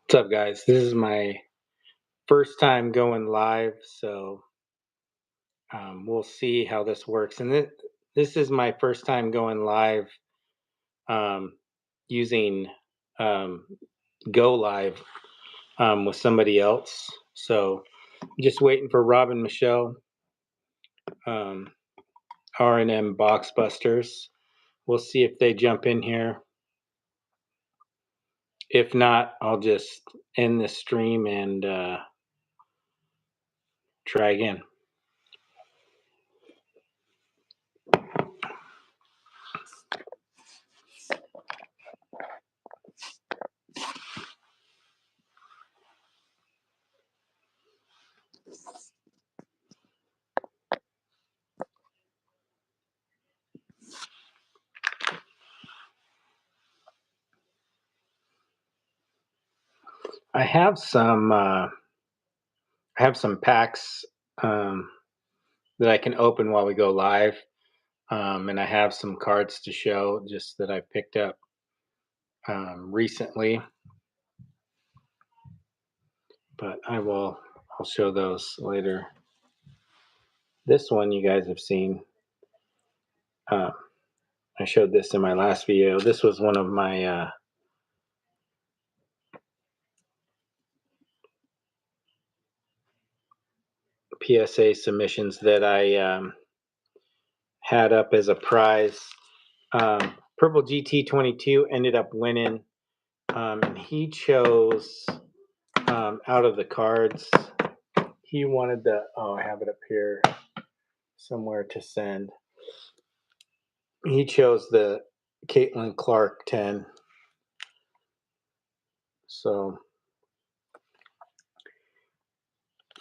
What's up, guys? This is my first time going live, so we'll see how this works. And this is my first time going live um, using um, Go Live with somebody else. So just waiting for Rob and Michelle, um, R&M Box Busters. We'll see if they jump in here. If not, I'll just end the stream and try again. I have some packs that I can open while we go live, and I have some cards to show just that I picked up recently. But I'll show those later. This one you guys have seen. I showed this in my last video. This was one of my PSA submissions that I had up as a prize. Purple GT22 ended up winning, and he chose out of the cards. He wanted the, I have it up here somewhere to send. He chose the Caitlin Clark 10. So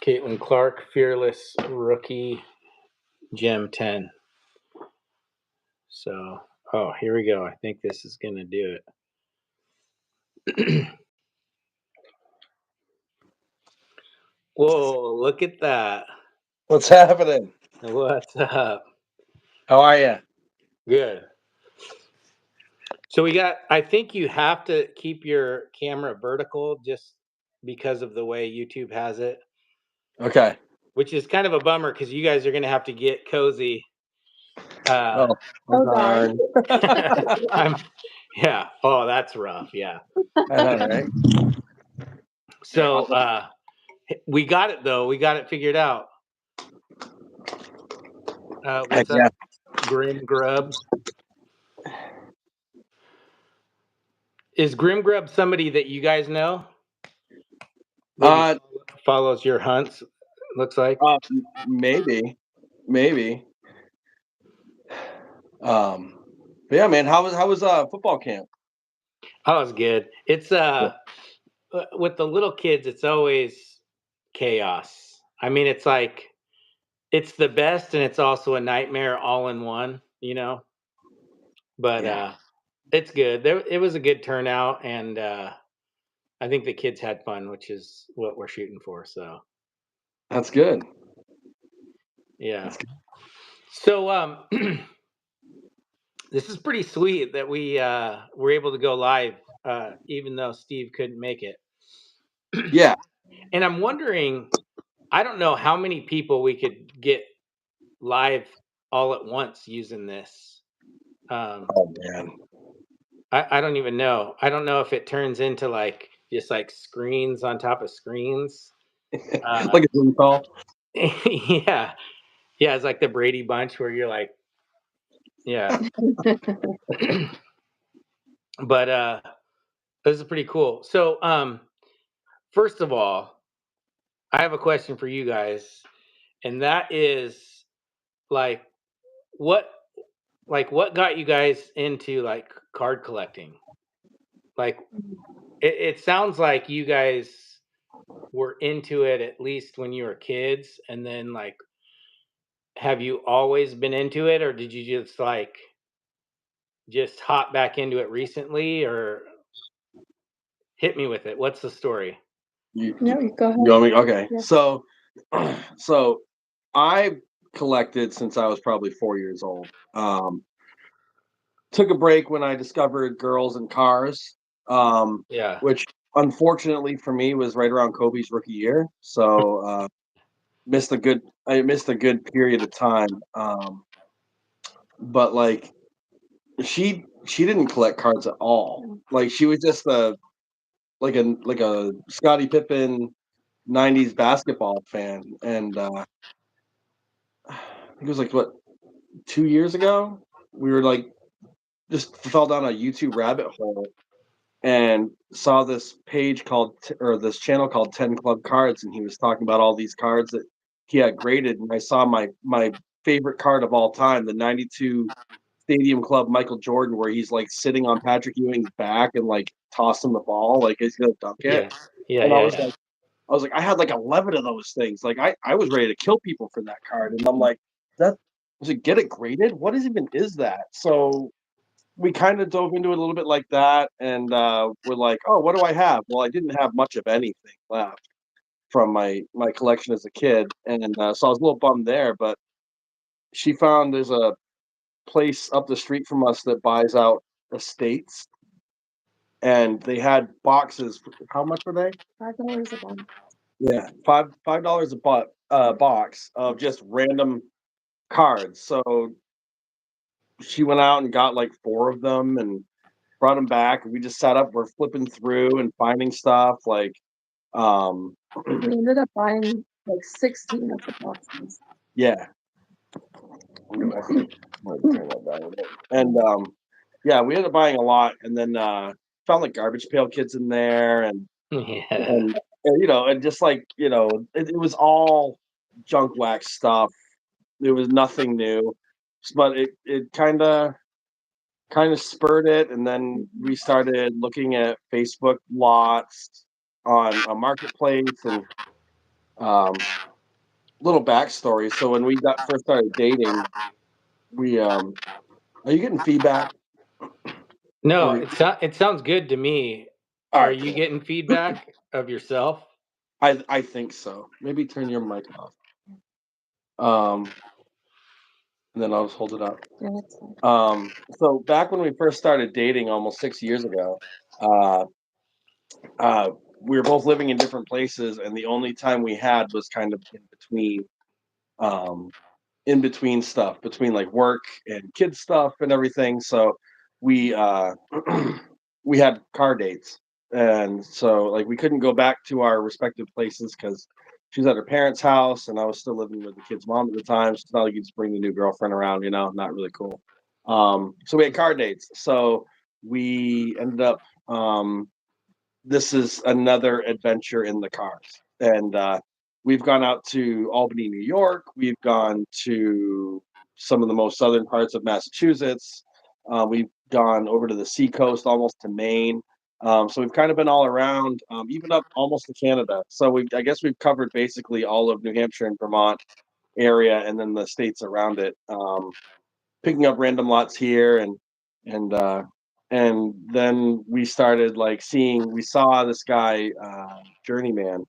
Caitlin Clark, Fearless Rookie, Gem 10. So, here we go. I think this is going to do it. Whoa, look at that. What's happening? What's up? How are you? Good. So I think you have to keep your camera vertical just because of the way YouTube has it. Okay. Which is kind of a bummer because you guys are going to have to get cozy. Oh darn. Yeah. Oh, that's rough. Yeah. I know, right? So we got it though. We got it figured out. What's up, Grim Grub? Is Grim Grub somebody that you guys know? Follows your hunts, looks like. Maybe. Yeah, man. How was football camp? Oh, it's good. It's with the little kids, it's always chaos. I mean, it's like it's the best and it's also a nightmare all in one, you know. But it's good. It was a good turnout, and I think the kids had fun, which is what we're shooting for. So that's good. Yeah. That's good. So this is pretty sweet that we were able to go live, even though Steve couldn't make it. Yeah. And I'm wondering, I don't know how many people we could get live all at once using this. Oh man. I don't even know. I don't know if it turns into like just like screens on top of screens. Like a Zoom call. Yeah. Yeah, it's like the Brady Bunch where you're like, yeah. But this is pretty cool. So first of all, I have a question for you guys, and that is like what got you guys into like card collecting? Like it sounds like you guys were into it at least when you were kids, and then like have you always been into it, or did you just hop back into it recently, or hit me with it? What's the story? No, you go ahead. You want me? Okay. Yeah. So I collected since I was probably 4 years old. Took a break when I discovered girls and cars. Yeah. Which unfortunately for me, was right around Kobe's rookie year. So I missed a good period of time. But like she didn't collect cards at all. Like she was just like a Scottie Pippen '90s basketball fan, and I think it was like what 2 years ago we were like just fell down a YouTube rabbit hole and saw this page or this channel called 10 Club Cards, and he was talking about all these cards that he had graded, and I saw my favorite card of all time, the '92 Stadium Club Michael Jordan, where he's like sitting on Patrick Ewing's back and like tossing the ball like he's gonna dunk it. And I was like, I had like 11 of those things. Like I was ready to kill people for that card, and I'm like, that was it. Get it graded? What even is that? So we kind of dove into it a little bit like that, and we're like, oh, what do I have? Well, I didn't have much of anything left from my collection as a kid, and so I was a little bummed there. But she found there's a place up the street from us that buys out estates, and they had boxes. How much were they? $5 a box. Yeah, $5 a box of just random cards. So she went out and got like 4 of them and brought them back. We just sat up, we're flipping through and finding stuff like we ended up buying like 16 of the boxes. Yeah. And yeah, we ended up buying a lot, and then found like Garbage Pail Kids in there, and and just like it was all junk wax stuff. There was nothing new, but it kind of spurred it, and then we started looking at Facebook lots on a marketplace, and little backstory. So when we first started dating, we are you getting feedback? No, it sounds good to me. Are you getting feedback of yourself? I think so. Maybe turn your mic off. And then I'll just hold it up. So back when we first started dating almost 6 years ago, we were both living in different places, and the only time we had was kind of in between stuff, between like work and kid stuff and everything. So we we had car dates, and so like we couldn't go back to our respective places because she was at her parents' house and I was still living with the kid's mom at the time. So it's not like you just bring the new girlfriend around, not really cool. So we had car dates. So we ended up this is another adventure in the cars, and we've gone out to Albany, New York. We've gone to some of the most southern parts of Massachusetts. We've gone over to the seacoast, almost to Maine. So we've kind of been all around, even up almost to Canada. So I guess we've covered basically all of New Hampshire and Vermont area, and then the states around it. Picking up random lots here, and then we started like we saw this guy, Journeyman,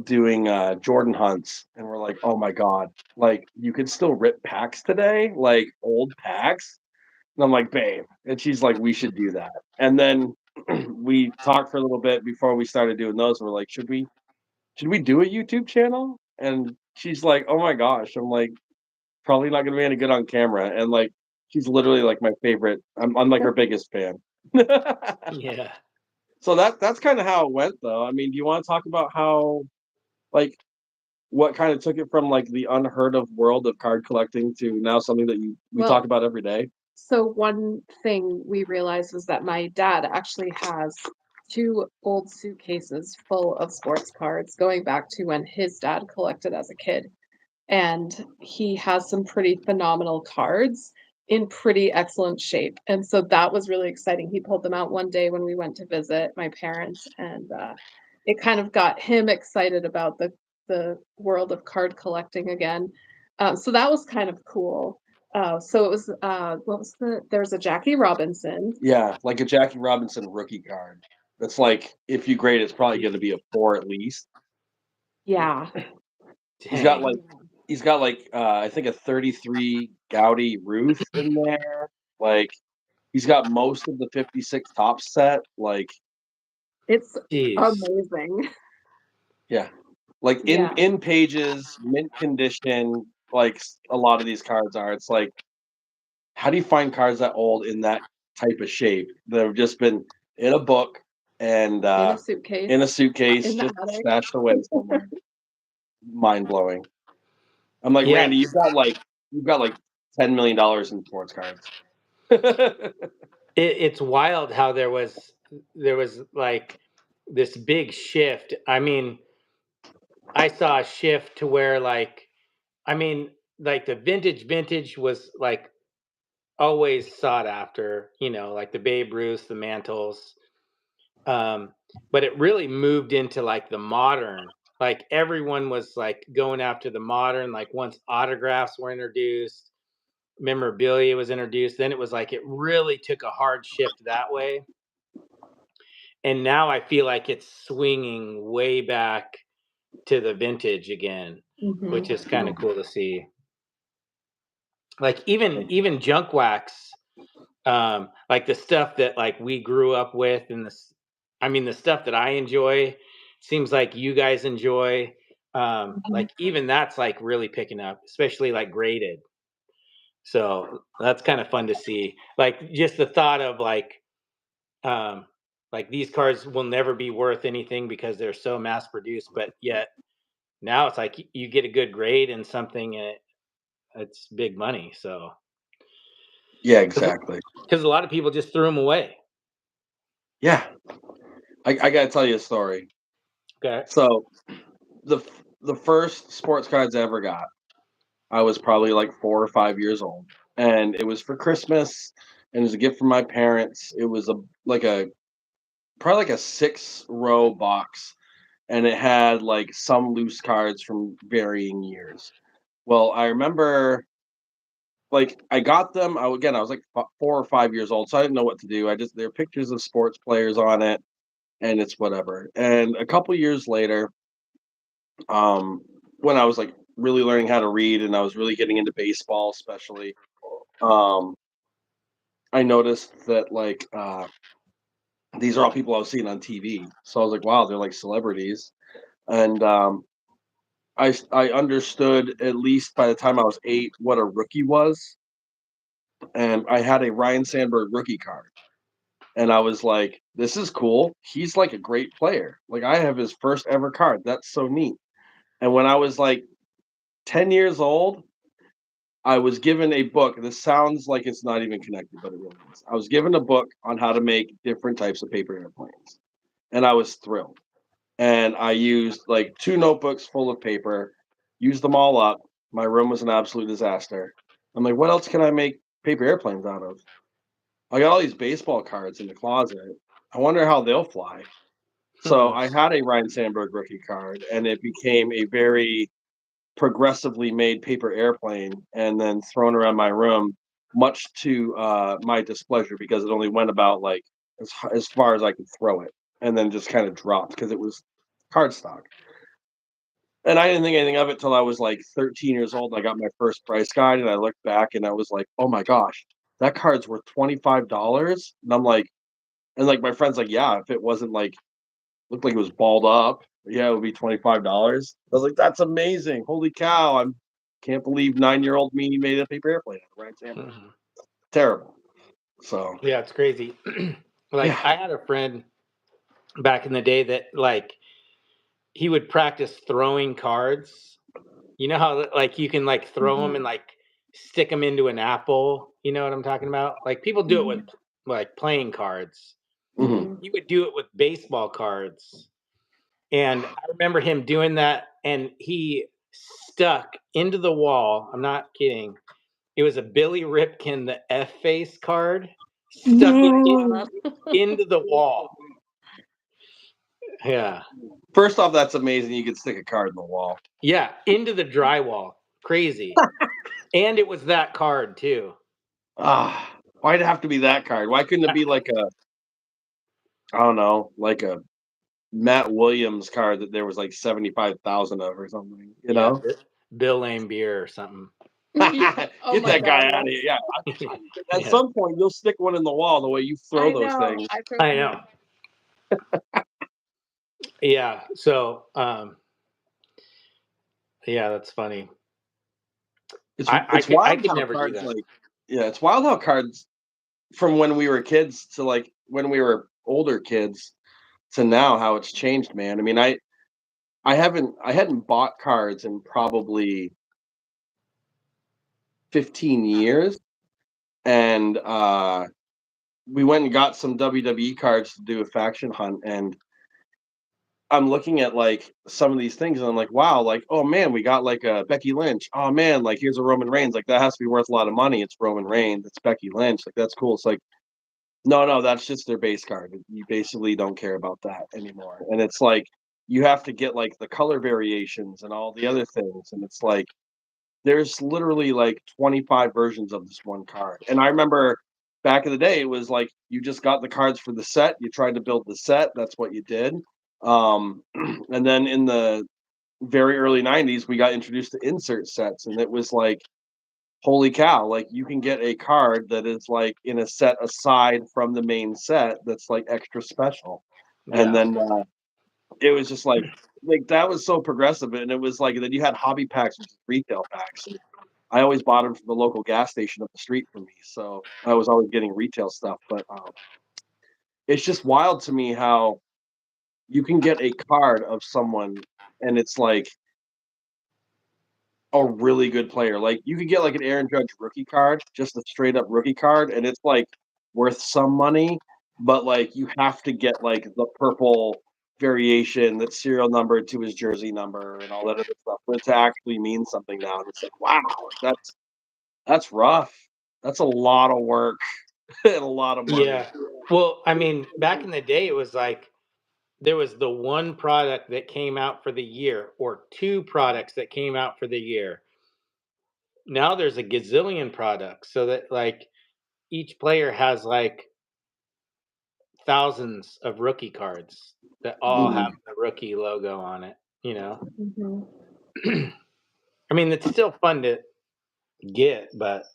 doing Jordan hunts, and we're like, oh my god, like you could still rip packs today, like old packs. And I'm like, babe, and she's like, we should do that. And then we talked for a little bit before we started doing those. We're like, should we do a YouTube channel? And she's like, oh my gosh. I'm like, probably not gonna be any good on camera. And like, she's literally like my favorite. I'm like her biggest fan. Yeah. So that's kind of how it went, though. I mean, do you want to talk about how, like, what kind of took it from like the unheard of world of card collecting to now something that we talk about every day? So one thing we realized was that my dad actually has 2 old suitcases full of sports cards going back to when his dad collected as a kid. And he has some pretty phenomenal cards in pretty excellent shape. And so that was really exciting. He pulled them out one day when we went to visit my parents, and it kind of got him excited about the world of card collecting again. So that was kind of cool. So it was there's a Jackie Robinson. Yeah, like a Jackie Robinson rookie card. That's like, if you grade, it's probably going to be a 4 at least. Yeah. He's got like I think a 33 Gaudi Ruth in there. Like he's got most of the 56 top set. Like It's Jeez. amazing. Yeah. Like in pages, mint condition, like a lot of these cards are. It's like, how do you find cards that old in that type of shape that have just been in a book and in a suitcase. in a suitcase, in the just attic. stashed away somewhere? Mind blowing. I'm like, Yeah. Randy, you've got like $10 million in sports cards. It's wild how there was like this big shift. I mean, I saw a shift to where like, I mean, like the vintage was like always sought after, you know, like the Babe Ruths, the Mantles. But it really moved into like the modern. Like everyone was like going after the modern. Like once autographs were introduced, memorabilia was introduced, then it was like it really took a hard shift that way. And now I feel like it's swinging way back to the vintage again, which is kind of cool to see. Like even junk wax, like the stuff that like we grew up with, and this, I mean, the stuff that I enjoy seems like you guys enjoy. Like even that's like really picking up, especially like graded. So that's kind of fun to see. Like just the thought of like these cars will never be worth anything because they're so mass produced, but yet now it's like you get a good grade in something and it's big money. So Yeah, exactly. because a lot of people just threw them away. Yeah. I gotta tell you a story. Okay. So the first sports cards I ever got, I was probably like 4 or 5 years old, and it was for Christmas, and it was a gift from my parents. It was probably like a 6-row box, and it had like some loose cards from varying years. Well, I remember, like, I got them. I was like 4 or 5 years old, so I didn't know what to do. There are pictures of sports players on it, and it's whatever. And a couple years later, when I was like really learning how to read and I was really getting into baseball, especially, um, I noticed that like these are all people I was seeing on TV. So I was like, wow, they're like celebrities. And I understood, at least by the time I was 8, what a rookie was. And I had a Ryan Sandberg rookie card. And I was like, this is cool. He's like a great player. Like, I have his first ever card. That's so neat. And when I was like 10 years old, I was given a book. This sounds like it's not even connected, but it really is. I was given a book on how to make different types of paper airplanes. And I was thrilled. And I used like 2 notebooks full of paper, used them all up. My room was an absolute disaster. I'm like, what else can I make paper airplanes out of? I got all these baseball cards in the closet. I wonder how they'll fly. So I had a Ryan Sandberg rookie card, and it became a very progressively made paper airplane, and then thrown around my room, much to my displeasure, because it only went about like as far as I could throw it, and then just kind of dropped because it was cardstock. And I didn't think anything of it till I was like 13 years old. I got my first price guide, and I looked back, and I was like, "Oh my gosh, that card's worth $25." And I'm like, and like my friend's like, "Yeah, if it wasn't like looked like it was balled up, yeah, it would be $25." I was like, "That's amazing! Holy cow! Can't believe 9-year-old me made a paper airplane." Right, Sam? Terrible. So Yeah, it's crazy. Like yeah. I had a friend back in the day that like he would practice throwing cards. You know how like you can like throw them and like stick them into an apple. You know what I'm talking about? Like people do it with like playing cards. Mhm. He would do it with baseball cards. And I remember him doing that, and he stuck into the wall. I'm not kidding. It was a Billy Ripken, the F face card, stuck it into the wall. Yeah. First off, that's amazing. You could stick a card in the wall. Yeah. Into the drywall. Crazy. And it was that card too. Why'd it have to be that card? Why couldn't it be like I don't know, like a Matt Williams card that there was like 75,000 of or something? You know, Bill Lame beer or something. Get that guy out of here. Yeah. At some point, you'll stick one in the wall the way you throw those things. I know. Yeah. So, yeah, that's funny. It's it's I wild could how never do cards that. like yeah, it's wild how cards from when we were kids to like when we were older kids to now how it's changed, man. I mean, I hadn't bought cards in probably 15 years and we went and got some WWE cards to do a faction hunt and I'm looking at like some of these things and I'm like, wow, like, oh man, we got like a Becky Lynch. Oh man, like here's a Roman Reigns. Like that has to be worth a lot of money. It's Roman Reigns. It's Becky Lynch. Like that's cool. It's like, no, that's just their base card. You basically don't care about that anymore. And it's like you have to get like the color variations and all the other things. And it's like there's literally like 25 versions of this one card. And I remember back in the day, it was like you just got the cards for the set. You tried to build the set. That's what you did. And then in the very early 90s, we got introduced to insert sets. And it was like, holy cow, like you can get a card that is like in a set aside from the main set that's like extra special. And Yeah. then it was just like that was so progressive. And it was like, then you had hobby packs, which is retail packs. I always bought them from the local gas station up the street from me, so I was always getting retail stuff. But it's just wild to me how you can get a card of someone, and it's like a really good player. Like you could get like an Aaron Judge rookie card, just a straight up rookie card, and it's like worth some money, but like you have to get like the purple variation that's serial numbered to his jersey number and all that other stuff for it to actually mean something now. And it's like, wow, that's rough. That's a lot of work and a lot of money. Yeah. Well, I mean, back in the day, it was like there was the one product that came out for the year, or two products that came out for the year. Now there's a gazillion products, so that like each player has like thousands of rookie cards that all have Mhm. the rookie logo on it. You know, Hmm. I mean, it's still fun to get, but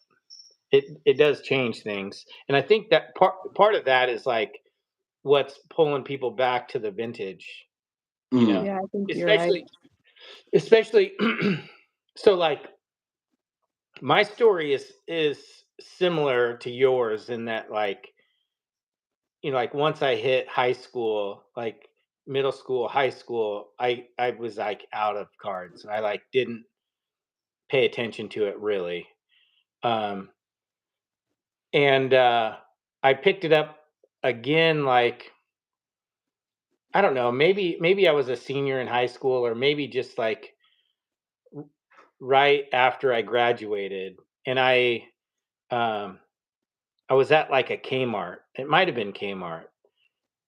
it does change things. And I think that part of that is like what's pulling people back to the vintage. You know, Mhm. Yeah, I think you're right. especially so like my story is similar to yours in that like like once I hit high school, like middle school, high school, I was like out of cards. I like didn't pay attention to it really. Um and I picked it up again like I don't know, maybe I was a senior in high school or maybe just like right after I graduated and um I was at like a Kmart. It might have been Kmart.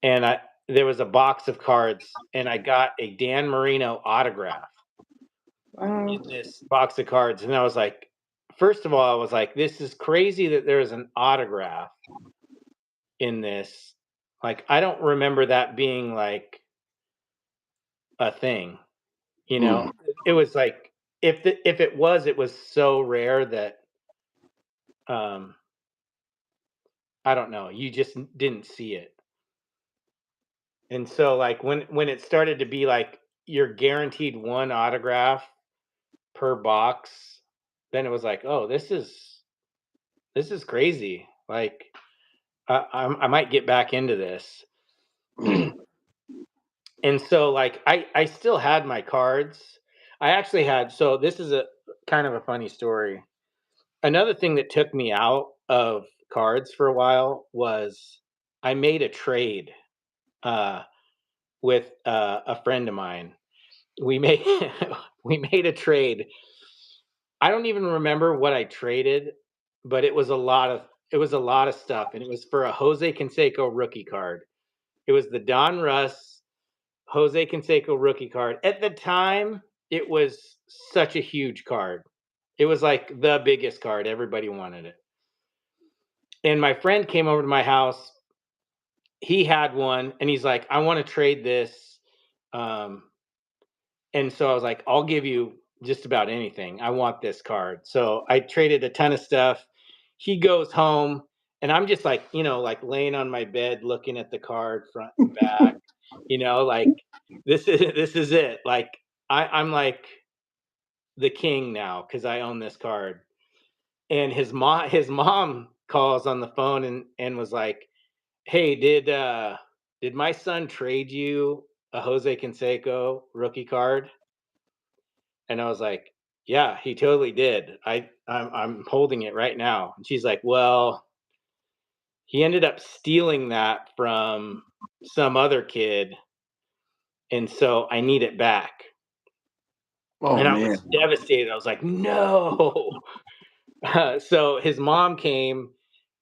And I there was a box of cards and I got a Dan Marino autograph Wow. in this box of cards. And I was like, first of all, I was like, this is crazy that there's an autograph in this. Like, I don't remember that being like a thing, you know? Mhm. It was like if it was so rare that um I don't know, you just didn't see it. And so like when it started to be like you're guaranteed one autograph per box, then it was like, "Oh, this is crazy." Like I might get back into this. Mhm. And so like I still had my cards. I actually had so this is a kind of a funny story. Another thing that took me out of cards for a while was I made a trade uh with a friend of mine. We made we made a trade. I don't even remember what I traded, but it was a lot of stuff, and it was for a Jose Canseco rookie card. It was the Don Russ Jose Canseco rookie card. At the time, it was such a huge card. It was like the biggest card. Everybody wanted it. And my friend came over to my house. He had one, and he's like, "I want to trade this." Um, And so I was like, I'll give you just about anything. I want this card. So I traded a ton of stuff. He goes home and I'm just like, like laying on my bed looking at the card front and back. You know, like this is it. Like I'm like the king now because I own this card. And his mom calls on the phone and was like, "Hey, did my son trade you a Jose Canseco rookie card?" And I was like, "Yeah, he totally did. I'm holding it right now." And she's like, "Well, he ended up stealing that from some other kid, and so I need it back." Oh And I man. was devastated. I was like, "No." So his mom came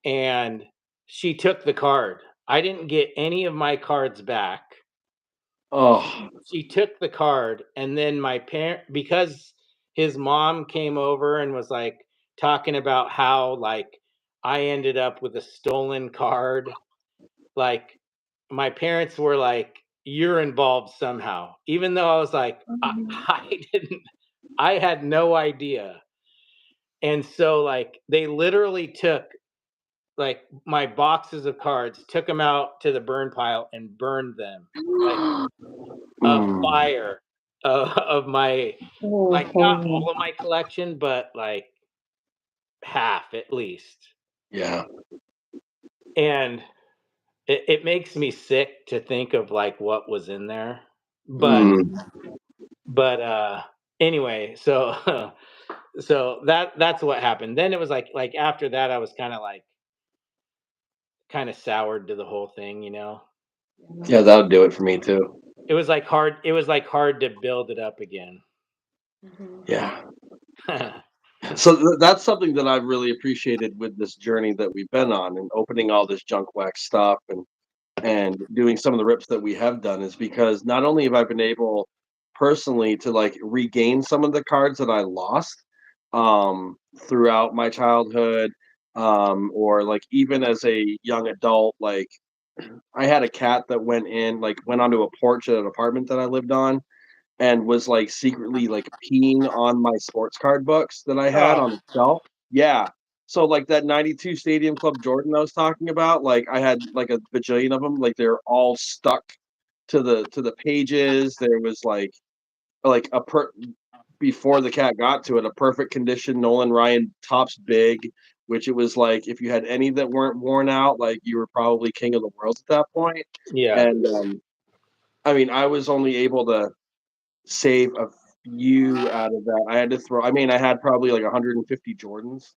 and she took the card. I didn't get any of my cards back. Oh. She took the card, and then my parent, because his mom came over and was like talking about how like I ended up with a stolen card. Like my parents were like, "You're involved somehow," even though I was like, I didn't. I had no idea. And so like they literally took like my boxes of cards, took them out to the burn pile and burned them. Like a Mm, fire of my, like not Oh, all of my collection, but like half at least. yeah. And it makes me sick to think of like what was in there. But Mm, anyway, so so that's what happened. Then it was like after that I was kind of soured to the whole thing, you know. yeah, that would do it for me too. It was like hard to build it up again. mhm. Yeah. So that's something that I've really appreciated with this journey that we've been on and opening all this junk wax stuff and doing some of the rips that we have done is because not only have I been able personally to like regain some of the cards that I lost throughout my childhood or like even as a young adult, like I had a cat that went onto a porch at an apartment that I lived on and was like secretly like peeing on my sports card books that I had Oh, on the shelf. Yeah. So like that 92 Stadium Club Jordan I was talking about, like I had like a bajillion of them, like they're all stuck to the pages. There was like a before the cat got to it, a perfect condition Nolan Ryan Topps Big, which it was like if you had any that weren't worn out, like you were probably king of the world at that point. yeah. And I mean, I was only able to save a few out of that. I had to throw. I mean, I had probably like 150 Jordans,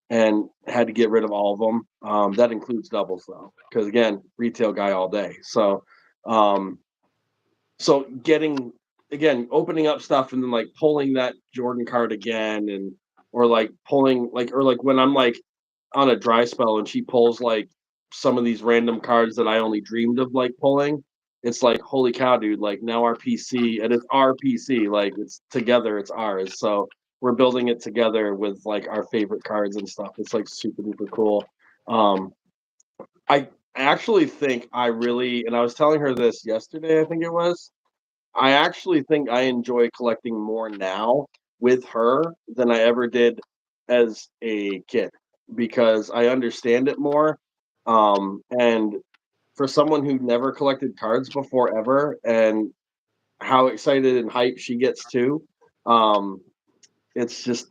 and had to get rid of all of them. That includes doubles though, because again, retail guy all day. Um, so getting again, opening up stuff and then like pulling that Jordan card again, and or like pulling like or like when I'm like on a dry spell and she pulls like some of these random cards that I only dreamed of like pulling, it's like holy cow, dude! Like now our PC and it's our PC, like it's together, it's ours. So we're building it together with like our favorite cards and stuff. It's like super duper cool. Um, I actually think I really, and I was telling her this yesterday. I think it was. I actually think I enjoy collecting more now with her than I ever did as a kid because I understand it more. And for someone who never collected cards before ever and how excited and hyped she gets too, um, it's just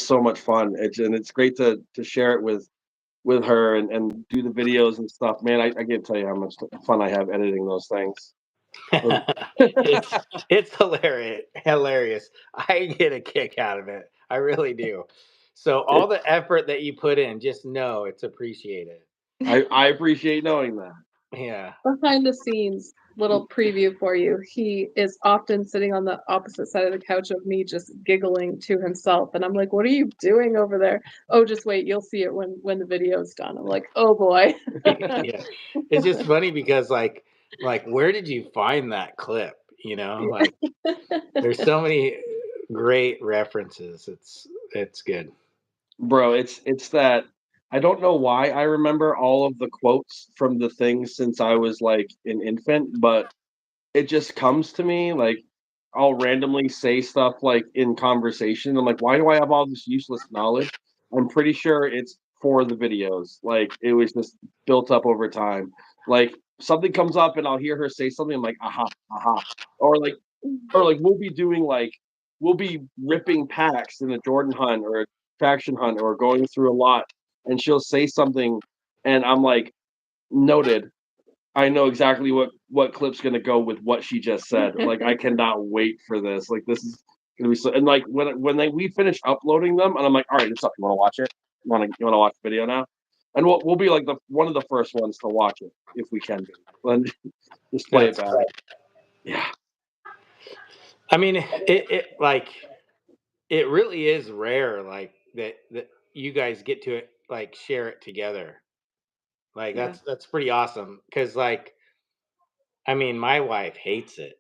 so much fun. It's great to share it with her and do the videos and stuff. Man, I can't tell you how much fun I have editing those things. Those- it's hilarious. I get a kick out of it. I really do. So all it, the effort that you put in, just know it's appreciated. I appreciate knowing that. Yeah. Behind the scenes, little preview for you. He is often sitting on the opposite side of the couch of me, just giggling to himself, and I'm like, "What are you doing over there?" "Oh, just wait, you'll see it when the video's done." I'm like, "Oh boy." Yeah. It's just funny because like where did you find that clip? You know, like there's so many great references. It's good. Bro, it's that I don't know why I remember all of the quotes from the things since I was like an infant, but it just comes to me like I'll randomly say stuff like in conversation. I'm like, why do I have all this useless knowledge? I'm pretty sure it's for the videos. Like it was just built up over time. Like something comes up and I'll hear her say something. I'm like, aha, aha, or like we'll be ripping packs in a Jordan hunt or a traction hunt or going through a lot, and she'll say something, and I'm like, noted. I know exactly what clip's gonna go with what she just said. Like I cannot wait for this. Like this is gonna be so. And like we finish uploading them, and I'm like, all right, it's up. You want to watch it? You want to watch the video now? And we'll be like one of the first ones to watch it if we can be. And just play it back. Yeah. I mean, it like it really is rare, like that you guys get to like share it together. Like Yeah. that's pretty awesome. Because like, I mean, my wife hates it.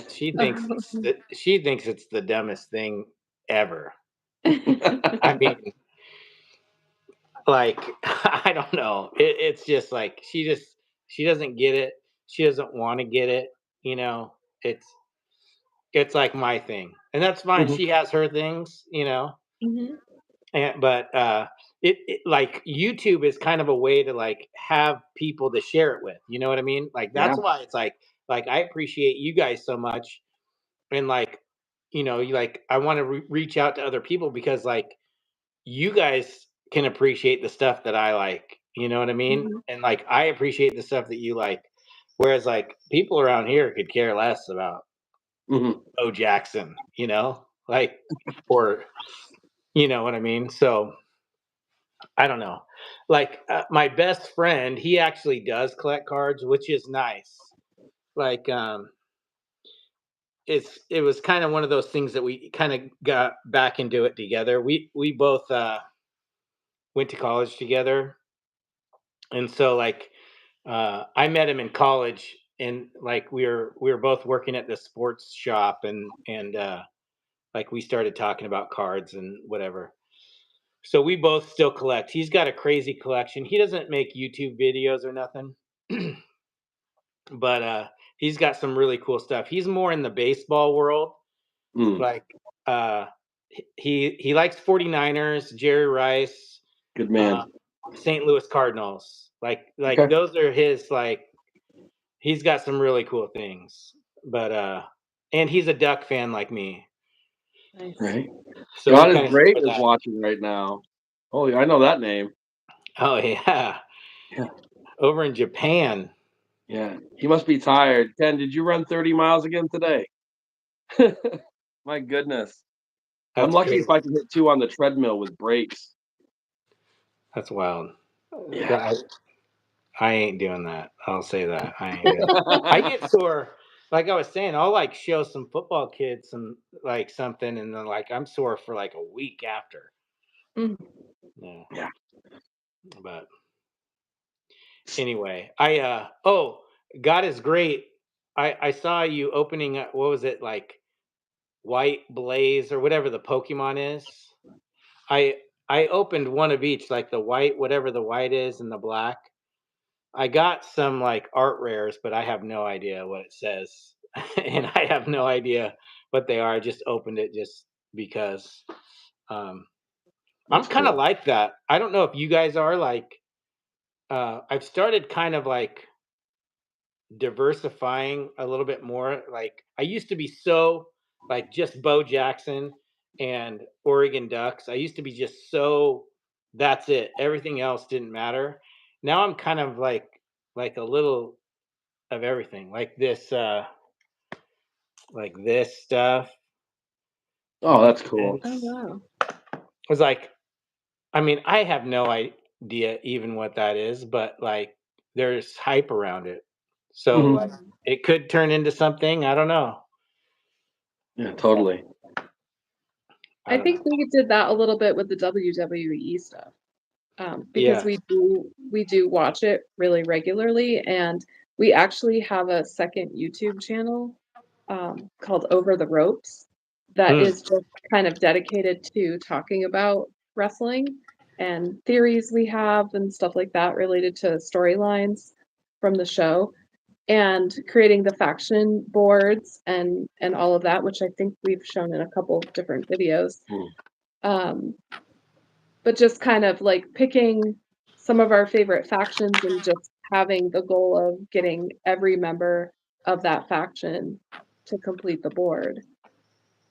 She thinks she thinks it's the dumbest thing ever. I mean, like I don't know. It's just like she doesn't get it. She doesn't want to get it. You know, it's like my thing, and that's fine. Mhm. She has her things. You know, Mhm. but it like YouTube is kind of a way to like have people to share it with. You know what I mean? Like Yeah. that's why it's like I appreciate you guys so much, and like you know, you like I want to reach out to other people because like you guys can appreciate the stuff that I like. You know what I mean? Mhm. And like I appreciate the stuff that you like. Whereas like people around here could care less about Mhm. O Jackson, you know, like or you know what I mean. So I don't know. Like my best friend, he actually does collect cards, which is nice. Like it was kind of one of those things that we kind of got back into it together. We both went to college together, and so like I met him in college, and like we were both working at this sports shop, and like we started talking about cards and whatever. So we both still collect. He's got a crazy collection. He doesn't make YouTube videos or nothing, but he's got some really cool stuff. He's more in the baseball world. Mm. Like uh he likes 49ers, Jerry Rice, Good uh man. St. Louis Cardinals. Like Okay. those are his like he's got some really cool things. But and he's a Duck fan like me. Nice. Right. So we God is kind of great share is that. watching right now. Holy, I know that name. Oh yeah. Yeah. Over in Japan. Yeah. He must be tired. Ken, did you run 30 miles again today? My goodness. I'm That's lucky crazy. if I can hit 2 on the treadmill with brakes. That's wild. Yeah. That- I ain't doing that. I'll say that. I ain't doing that. I get sore. Like I was saying, I'll like show some football kids some like something, and then like I'm sore for like a week after. Mm. Yeah. Yeah. But anyway, God is great. I saw you opening up. What was it like? White Blaze or whatever the Pokemon is. I I opened one of each, like the white, whatever the white is, and the black. I got some like art rares, but I have no idea what it says, and I have no idea what they are. I just opened it just because. Um, I'm That's kind of cool. like that. I don't know if you guys are like. I've started kind of like diversifying a little bit more. Like I used to be so like just Bo Jackson and Oregon Ducks. I used to be just so that's it. Everything else didn't matter. Now I'm kind of like a little of everything. Like this stuff. Oh, that's And cool. Oh wow. was like I mean, I have no idea even what that is, but like there's hype around it. So Hmm. like it could turn into something. I don't know. Yeah, totally. I I don't know. think we did that a little bit with the WWE stuff. Because Yeah. we do watch it really regularly, and we actually have a second YouTube channel called Over the Ropes that Mm. is just kind of dedicated to talking about wrestling and theories we have and stuff like that related to storylines from the show and creating the faction boards and all of that, which I think we've shown in a couple of different videos. Mm. But just kind of like picking some of our favorite factions and just having the goal of getting every member of that faction to complete the board.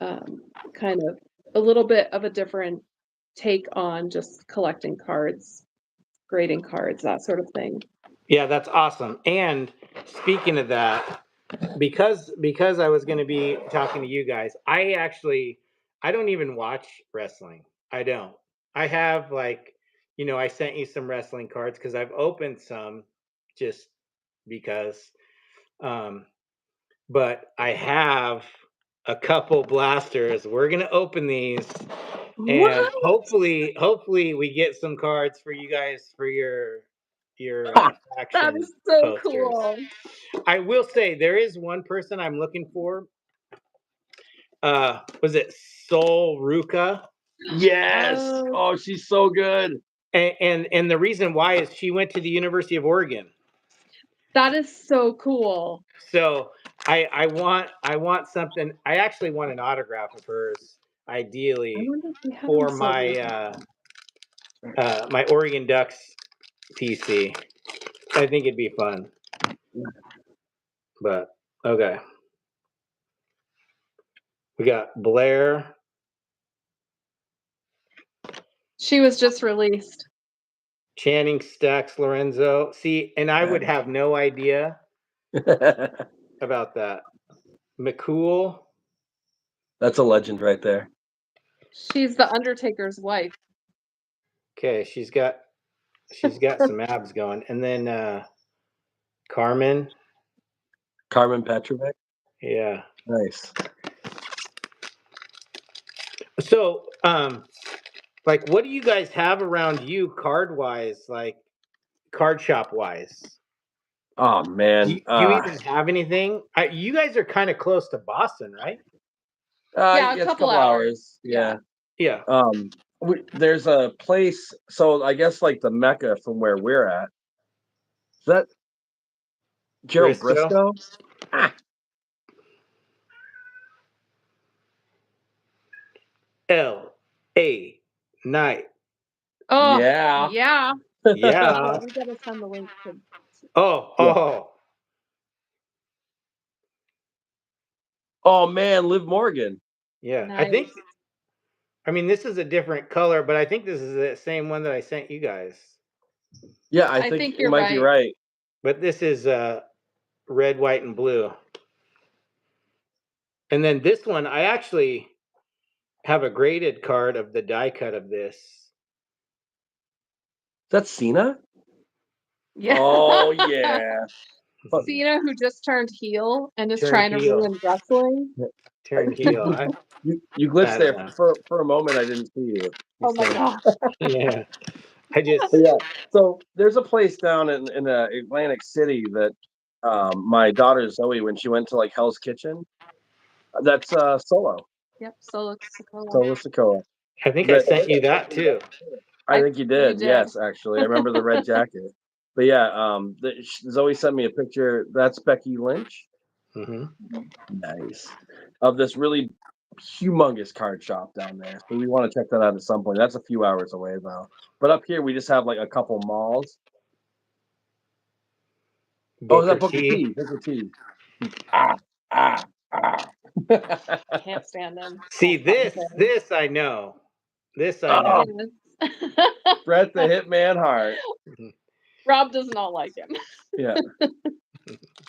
Kind of a little bit of a different take on just collecting cards, grading cards, that sort of thing. Yeah, that's awesome. And speaking of that, because I was going to be talking to you guys, I don't even watch wrestling. I don't. I have I sent you some wrestling cards because I've opened some just because. But I have a couple blasters. We're gonna open these, and What? hopefully we get some cards for you guys for your That faction is so posters. cool. I will say there is one person I'm looking for. Was it Sol Ruka? Yes. Oh, she's so good. And the reason why is she went to the University of Oregon. That is so cool. So I want something. I actually want an autograph of hers, I ideally wonder if we have for some. my Oregon Ducks PC. I think it'd be fun. But okay, we got Blair. She was just released. Channing, Stax, Lorenzo. See, and I would have no idea about that. McCool. That's a legend right there. She's the Undertaker's wife. Okay, she's got some abs going. And then Carmen Petrovic. Yeah. Nice. So, what do you guys have around you card wise, like card shop wise? Oh man. Do you even have anything? You guys are kind of close to Boston, right? Yeah, a couple hours. Yeah. Yeah. There's a place. So I guess like the Mecca from where we're at. Is that Gerald Briscoe? L.A. Knight. Oh Yeah. yeah. Yeah. We gotta send the link to. Oh man, Liv Morgan. Yeah. Nice. I mean, this is a different color, but I think this is the same one that I sent you guys. Yeah, I think you might be right. But this is red, white, and blue. And then this one, I actually have a graded card of the die cut of this. Is that Cena? Yeah. Oh yeah. Cena, who just turned heel and is trying to ruin wrestling. Turned heel. You glitched there for a moment. I didn't see you. Oh my gosh. Yeah. So there's a place down in Atlantic City that my daughter Zoe, when she went to like Hell's Kitchen, that's Solo. Yep, Solo Sokoa. Solo Sokoa. I think I sent you that too. I think you did. Yes, actually, I remember the red jacket. But yeah, Zoe sent me a picture. That's Becky Lynch. Mm-hmm. Nice. Of this really humongous card shop down there. So we want to check that out at some point. That's a few hours away though. But up here we just have like a couple malls. Is that Booker T? Booker T. Can't stand them. See, this I know. This I know. Bret the Hitman Hart. Rob does not like him. Yeah.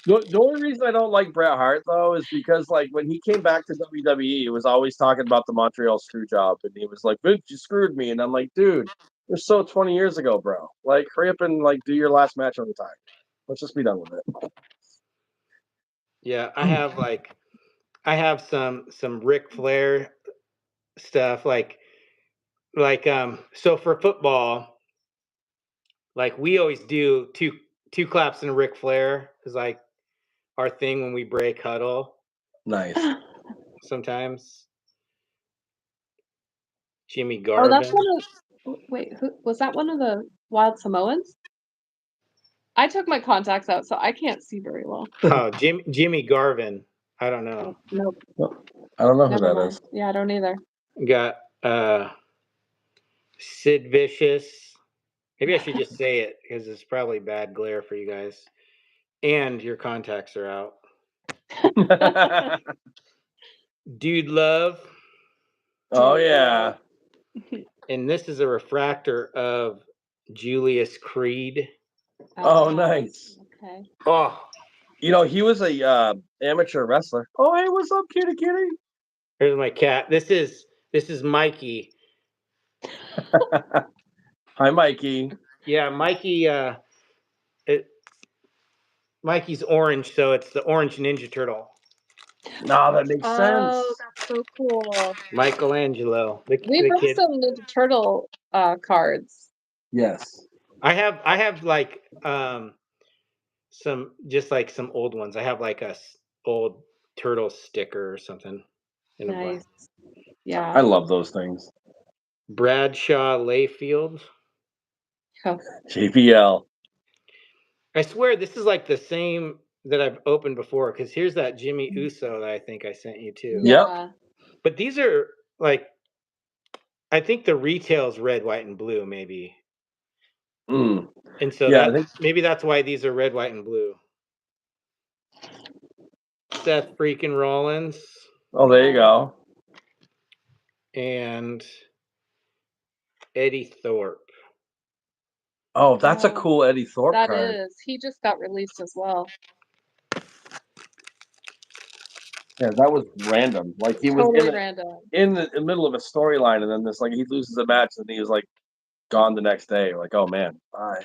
The only reason I don't like Bret Hart though is because like when he came back to WWE, he was always talking about the Montreal screw job, and he was like, "Vince, you screwed me," and I'm like, "Dude, you're so 20 years ago, bro. Like, hurry up and like do your last match on the time. Let's just be done with it." Yeah, I have some Ric Flair stuff so for football, like we always do two claps and Ric Flair is like our thing when we break huddle. Nice. Sometimes. Jimmy Garvin. Oh, that's who was that? One of the Wild Samoans? I took my contacts out, so I can't see very well. Oh, Jimmy Garvin. I don't know. Nope. I don't know who that is. Yeah, I don't either. Got Sid Vicious. Maybe I should just say it because it's probably bad glare for you guys. And your contacts are out. Dude Love. Oh yeah. And this is a refractor of Julius Creed. Oh, nice. Okay. Oh, You know, he was a amateur wrestler. Oh, hey, what's up, kitty kitty? here's my cat. This is Mikey. Hi, Mikey. Yeah, Mikey. Mikey's orange, so it's the Orange Ninja Turtle. No, that makes sense. Oh, that's so cool. Michelangelo, the We have kid. some Ninja Turtle cards. Yes. I have like some just like some old ones. I have like old turtle sticker or something in a black. Nice. Yeah. I love those things. Bradshaw Layfield. Oh, JPL. I swear this is like the same that I've opened before because here's that Jimmy Uso that I think I sent you too. yeah. But these are like, I think the retail's red, white, and blue maybe. Mm. And so Yeah, I that think- maybe that's why these are red, white, and blue. Seth freaking Rollins Oh, there you go. and Eddie Thorpe. Oh, that's a Oh, cool Eddie Thorpe That card. is. He just got released as well. Yeah, that was random. Like he was Totally random. in the middle of a storyline, and then this like he loses a match, and he was like gone the next day. Like, oh man, bye.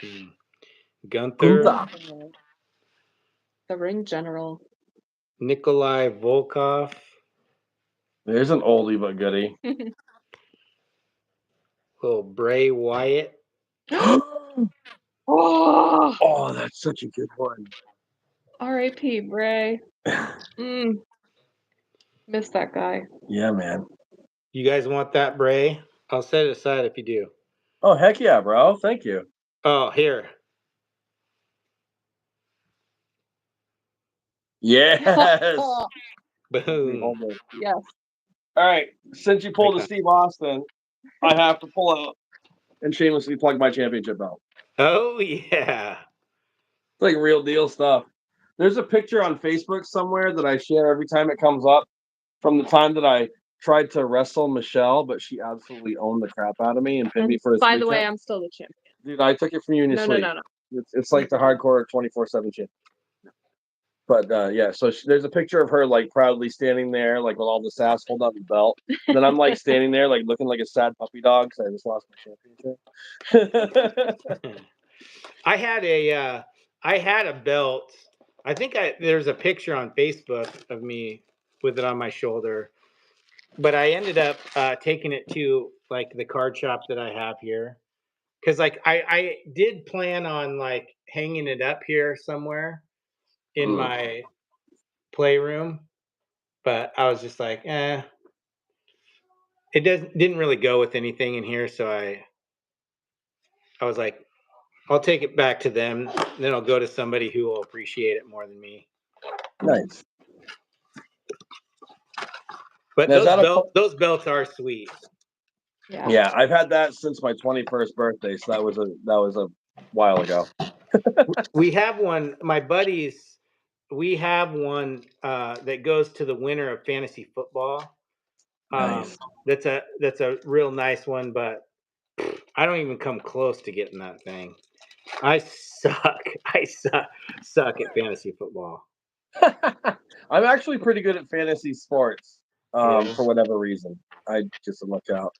Gunther, Gunther. The ring general. Nikolai Volkov, There's an oldie but goodie. little Bray Wyatt. Oh, Oh, that's such a good one. R.I.P. Bray. Miss that guy. Yeah, man. You guys want that, Bray? I'll set it aside if you do. Oh, heck yeah, bro. Thank you. Oh, here. Yes. Boom. Yes. All right. Since you pulled a Icon. Steve Austin, I have to pull out and shamelessly plug my championship belt. Oh, yeah. It's like real deal stuff. There's a picture on Facebook somewhere that I share every time it comes up from the time that I tried to wrestle Michelle, but she absolutely owned the crap out of me and pinned me for a By the sweet way, count. I'm still the champion. Dude, I took it from you in your No, sleep. no. It's like the hardcore 24/7 shit. But yeah, so there's a picture of her like proudly standing there, like with all the sass, holding up the belt. And then I'm like standing there, like looking like a sad puppy dog because I just lost my championship. I had a belt. I think there's a picture on Facebook of me with it on my shoulder, but I ended up taking it to like the card shop that I have here because like I did plan on like hanging it up here somewhere in my playroom, but I was just like, it didn't really go with anything in here, so I was like, I'll take it back to them, then I'll go to somebody who will appreciate it more than me. Nice. But Now, those belts are sweet. Yeah, I've had that since my 21st birthday, so that was a while ago. We have one, my buddies. We have one that goes to the winner of fantasy football. Nice. That's a real nice one, but I don't even come close to getting that thing. I suck. I suck at fantasy football. I'm actually pretty good at fantasy sports. Yeah. For whatever reason, I just look out.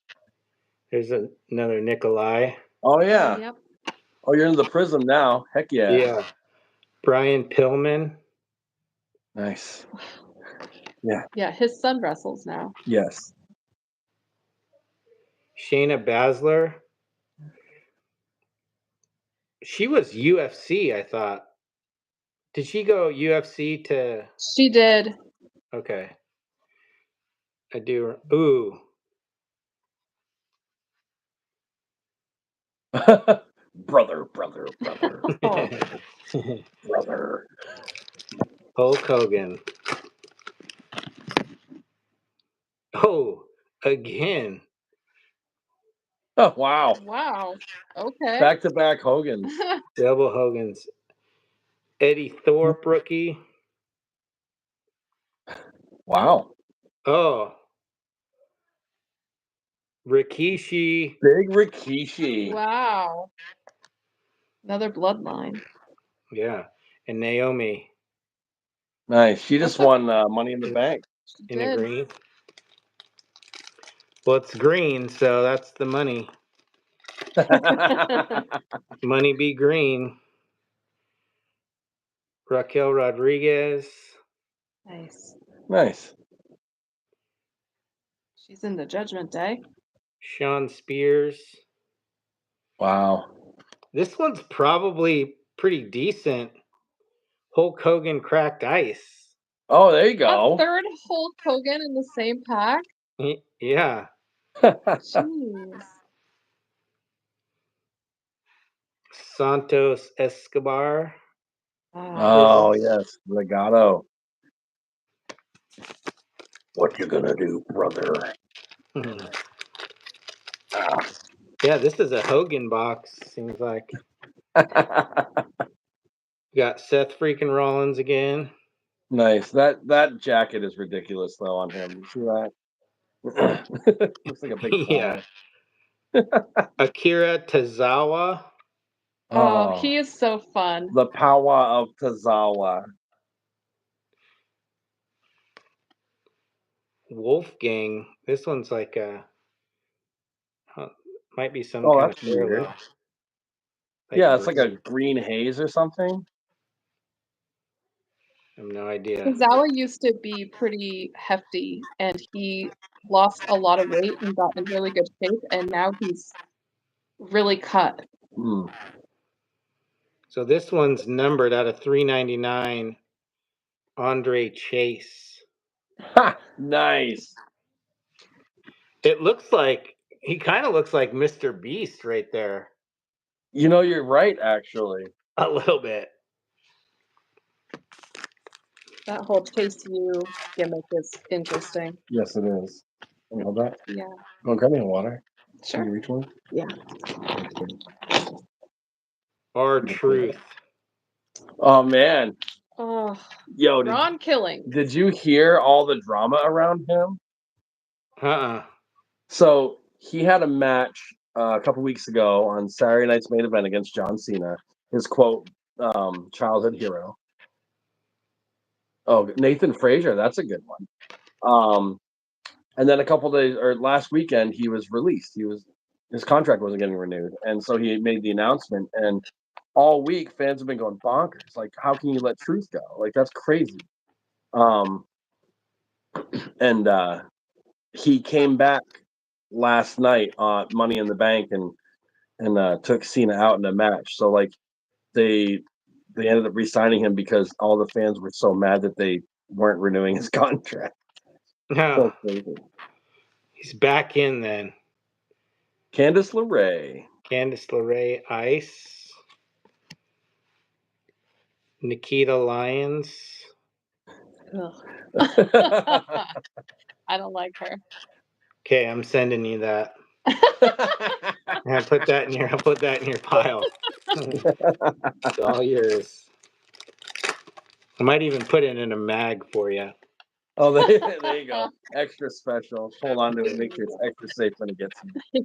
There's another Nikolai. Oh yeah. Yep. Oh, you're in the Prism now. Heck yeah. Yeah. Brian Pillman. Nice. Yeah. Yeah, his son wrestles now. Yes. Shayna Baszler. She was UFC, I thought. Did she go UFC to? She did. Okay. I do. Ooh. brother. Oh. Brother. Hulk Hogan. Oh, again. Oh, wow. Wow. Okay. Back-to-back Hogans. Double Hogan's. Eddie Thorpe rookie. Wow. Oh. Rikishi. Big Rikishi. Wow. Another bloodline. Yeah. And Naomi Nice. She just won Money in the Bank. She in a did. green. Well, it's green, so that's the money. Money be green. Raquel Rodriguez. Nice. Nice. She's in the Judgment Day. Sean Spears. Wow. This one's probably pretty decent. Hulk Hogan cracked ice. Oh, there you A go. third Hulk Hogan in the same pack? Yeah. Jeez. Santos Escobar. Oh, yes. Legato. What you gonna do, brother? Yeah, this is a Hogan box, seems like. We got Seth freaking Rollins again. Nice. That jacket is ridiculous, though, on him. You see that? Looks like a big Yeah. flower. Akira Tozawa. Oh, he is so fun. The power of Tozawa. Wolfgang. This one's like a might be some Oh, kind of that's weird. parallel. Yeah, it's like a green. green haze or something. I have no idea. Tozawa used to be pretty hefty, and he lost a lot of weight and got in really good shape, and now he's really cut. Hmm. So this one's numbered out of 399. Andre Chase. Ha! Nice. It looks like he kind of looks like Mr. Beast right there. You know, you're right, actually. A little bit. That whole chase you gimmick is interesting. Yes, it is. Can you hold that? Yeah. Go grab me a water. Can you Sure. reach one? Yeah. R-Truth. Oh, man. Oh, Yo, Ron Killing. did you hear all the drama around him? So he had a match a couple weeks ago on Saturday night's main event against John Cena, his quote childhood hero. Oh, Nathan Frazier, that's a good one. And then a couple days or last weekend he was released. His contract wasn't getting renewed, and so he made the announcement. And all week fans have been going bonkers. Like, how can you let Truth go? Like, that's crazy. And he came back last night on Money in the Bank and took Cena out in a match. So like they ended up re-signing him because all the fans were so mad that they weren't renewing his contract. So crazy. He's back in then. Candice LeRae. Candice LeRae Ice. Nikita Lyons. I don't like her. Okay, I'm sending you that. I'll put that in your pile. It's all yours. I might even put it in a mag for you. Oh, there you go. Extra special. Hold on to it. Make sure it's extra safe when it gets you.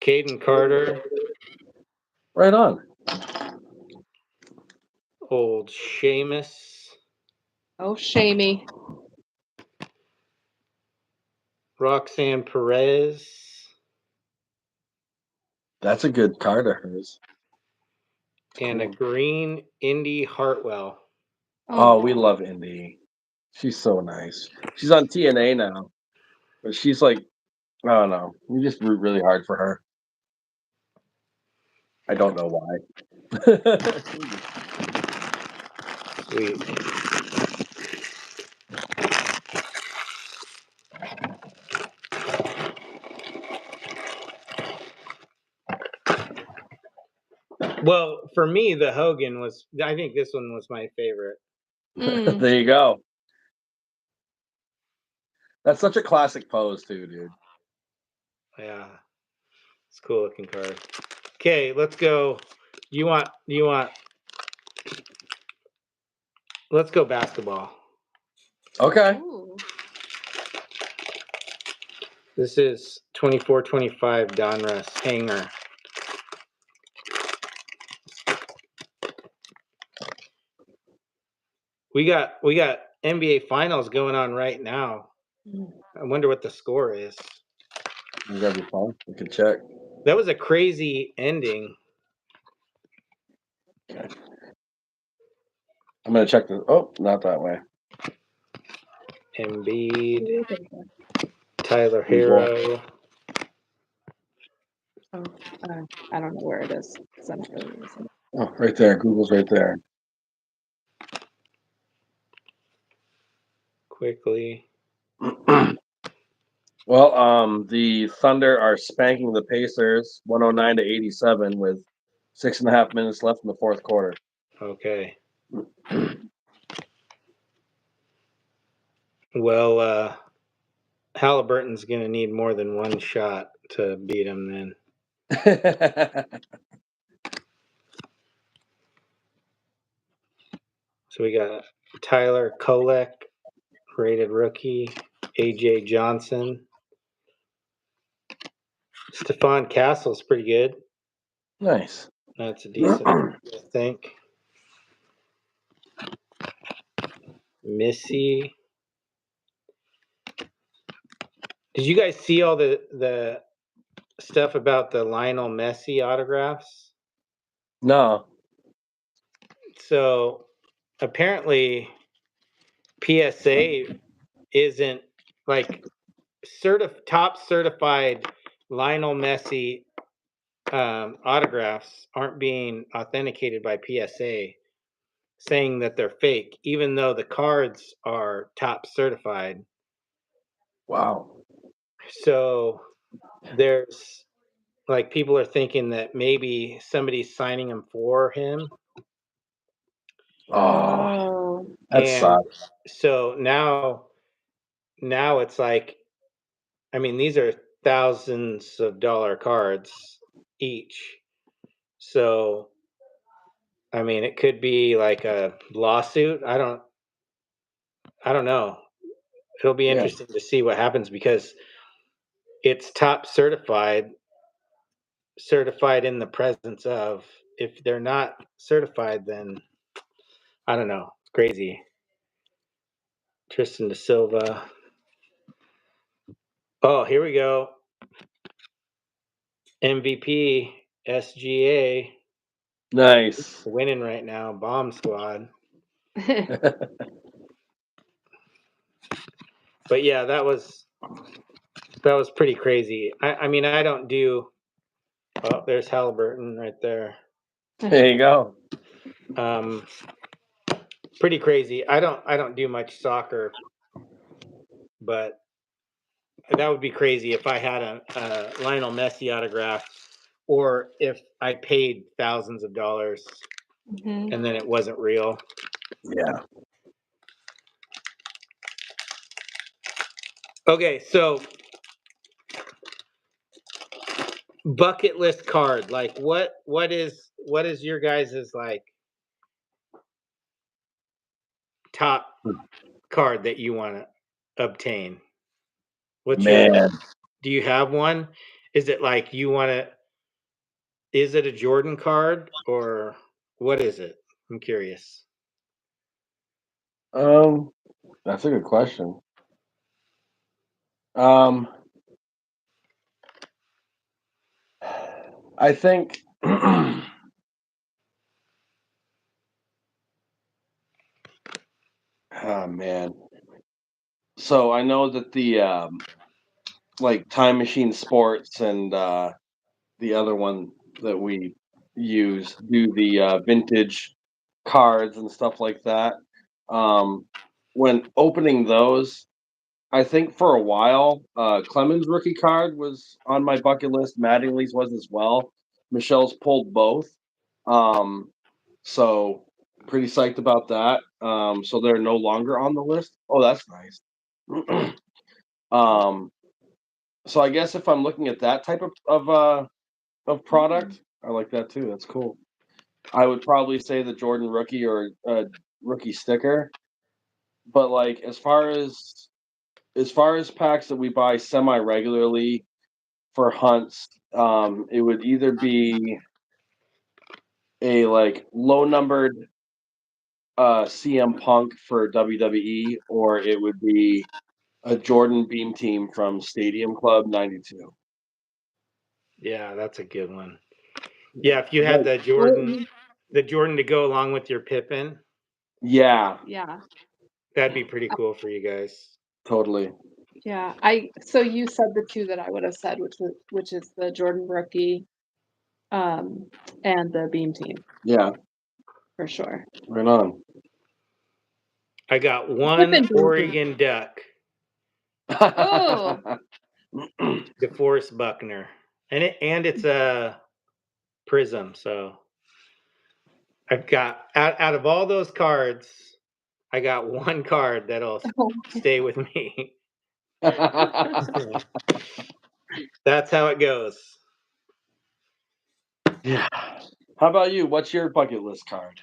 Caden Carter. Right on. Old Sheamus. Oh, shamey. Roxanne Perez. That's a good card of hers. And a green Indy Hartwell. Oh, we love Indy. She's so nice. She's on TNA now. But she's like, I don't know. You just root really hard for her. I don't know why. Sweet. Well, for me, the Hogan was, I think this one was my favorite. There you go. That's such a classic pose, too, dude. Yeah. It's a cool looking card. Okay, let's go. Let's go basketball. Okay. Ooh. This is 24-25 Donruss hanger. We got NBA finals going on right now. I wonder what the score is. That'd be fun. We can check. That was a crazy ending. Okay. I'm gonna check the. Oh, not that way. Embiid, Tyler Hero. Oh, I don't know where it is. Essentially, Oh, right there. Google's right there. Quickly. Well, the Thunder are spanking the Pacers 109-87 with 6.5 minutes left in the fourth quarter. Okay. Well, Halliburton's going to need more than one shot to beat him then. So we got Tyler Kolek, rated rookie, AJ Johnson. Stephon Castle's pretty good. Nice. That's a decent one, I think. Missy. Did you guys see all the stuff about the Lionel Messi autographs? No. So apparently PSA isn't like top certified Lionel Messi autographs aren't being authenticated by PSA, saying that they're fake, even though the cards are top certified. Wow. So there's like people are thinking that maybe somebody's signing them for him. Oh, that And sucks. so now it's like, I mean, these are thousands of dollar cards each. So, I mean, it could be like a lawsuit. I don't know. It'll be Yeah. interesting to see what happens because it's top certified in the presence of. If they're not certified, then I don't know. It's crazy. Tristan da Silva. Oh, here we go. MVP SGA Nice. winning right now. Bomb squad. But yeah, that was pretty crazy. I mean, I don't do. Oh, there's Halliburton right there. There you go. Pretty crazy. I don't do much soccer, but that would be crazy if I had a Lionel Messi autograph, or if I paid thousands of dollars and then it wasn't real. Yeah. Okay, so bucket list card. Like what is your guys's like top card that you want to obtain? What's Man. your do you have one? Is it like you want to is it a Jordan card or what is it? I'm curious. That's a good question. I think oh man. So I know that the like Time Machine Sports and the other one that we use do the vintage cards and stuff like that. When opening those, I think for a while, Clemens rookie card was on my bucket list. Mattingly's was as well. Michelle's pulled both. So pretty psyched about that. So they're no longer on the list. Oh, that's nice. So I guess if I'm looking at that type of of product. I like that too. That's cool. I would probably say the Jordan rookie or rookie sticker. But like as far as packs that we buy semi regularly for hunts, it would either be a like low numbered CM Punk for WWE, or it would be a Jordan Beam Team from Stadium Club '92. Yeah, that's a good one. Yeah, if you had the Jordan to go along with your Pippen, Yeah, that'd be pretty cool for you guys. totally. Yeah, so you said the two that I would have said, which is the Jordan rookie, and the Beam Team. Yeah, for sure. right on. I got one Oregon Duck. Oh, DeForest Buckner, and it's a prism. So I've got out of all those cards, I got one card that'll stay with me. That's how it goes. Yeah. How about you? What's your bucket list card?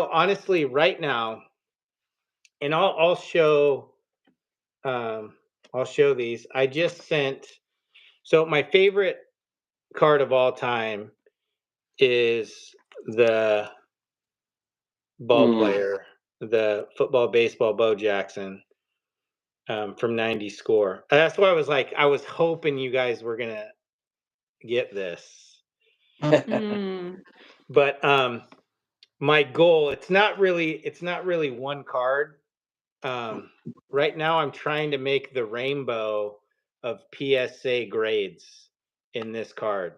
Honestly, right now, and I'll show these. I just sent. So my favorite card of all time is the ball player, the football, baseball, Bo Jackson, from 90 score. That's why I was hoping you guys were gonna get this. But my goal, it's not really one card. Right now I'm trying to make the rainbow of PSA grades in this card.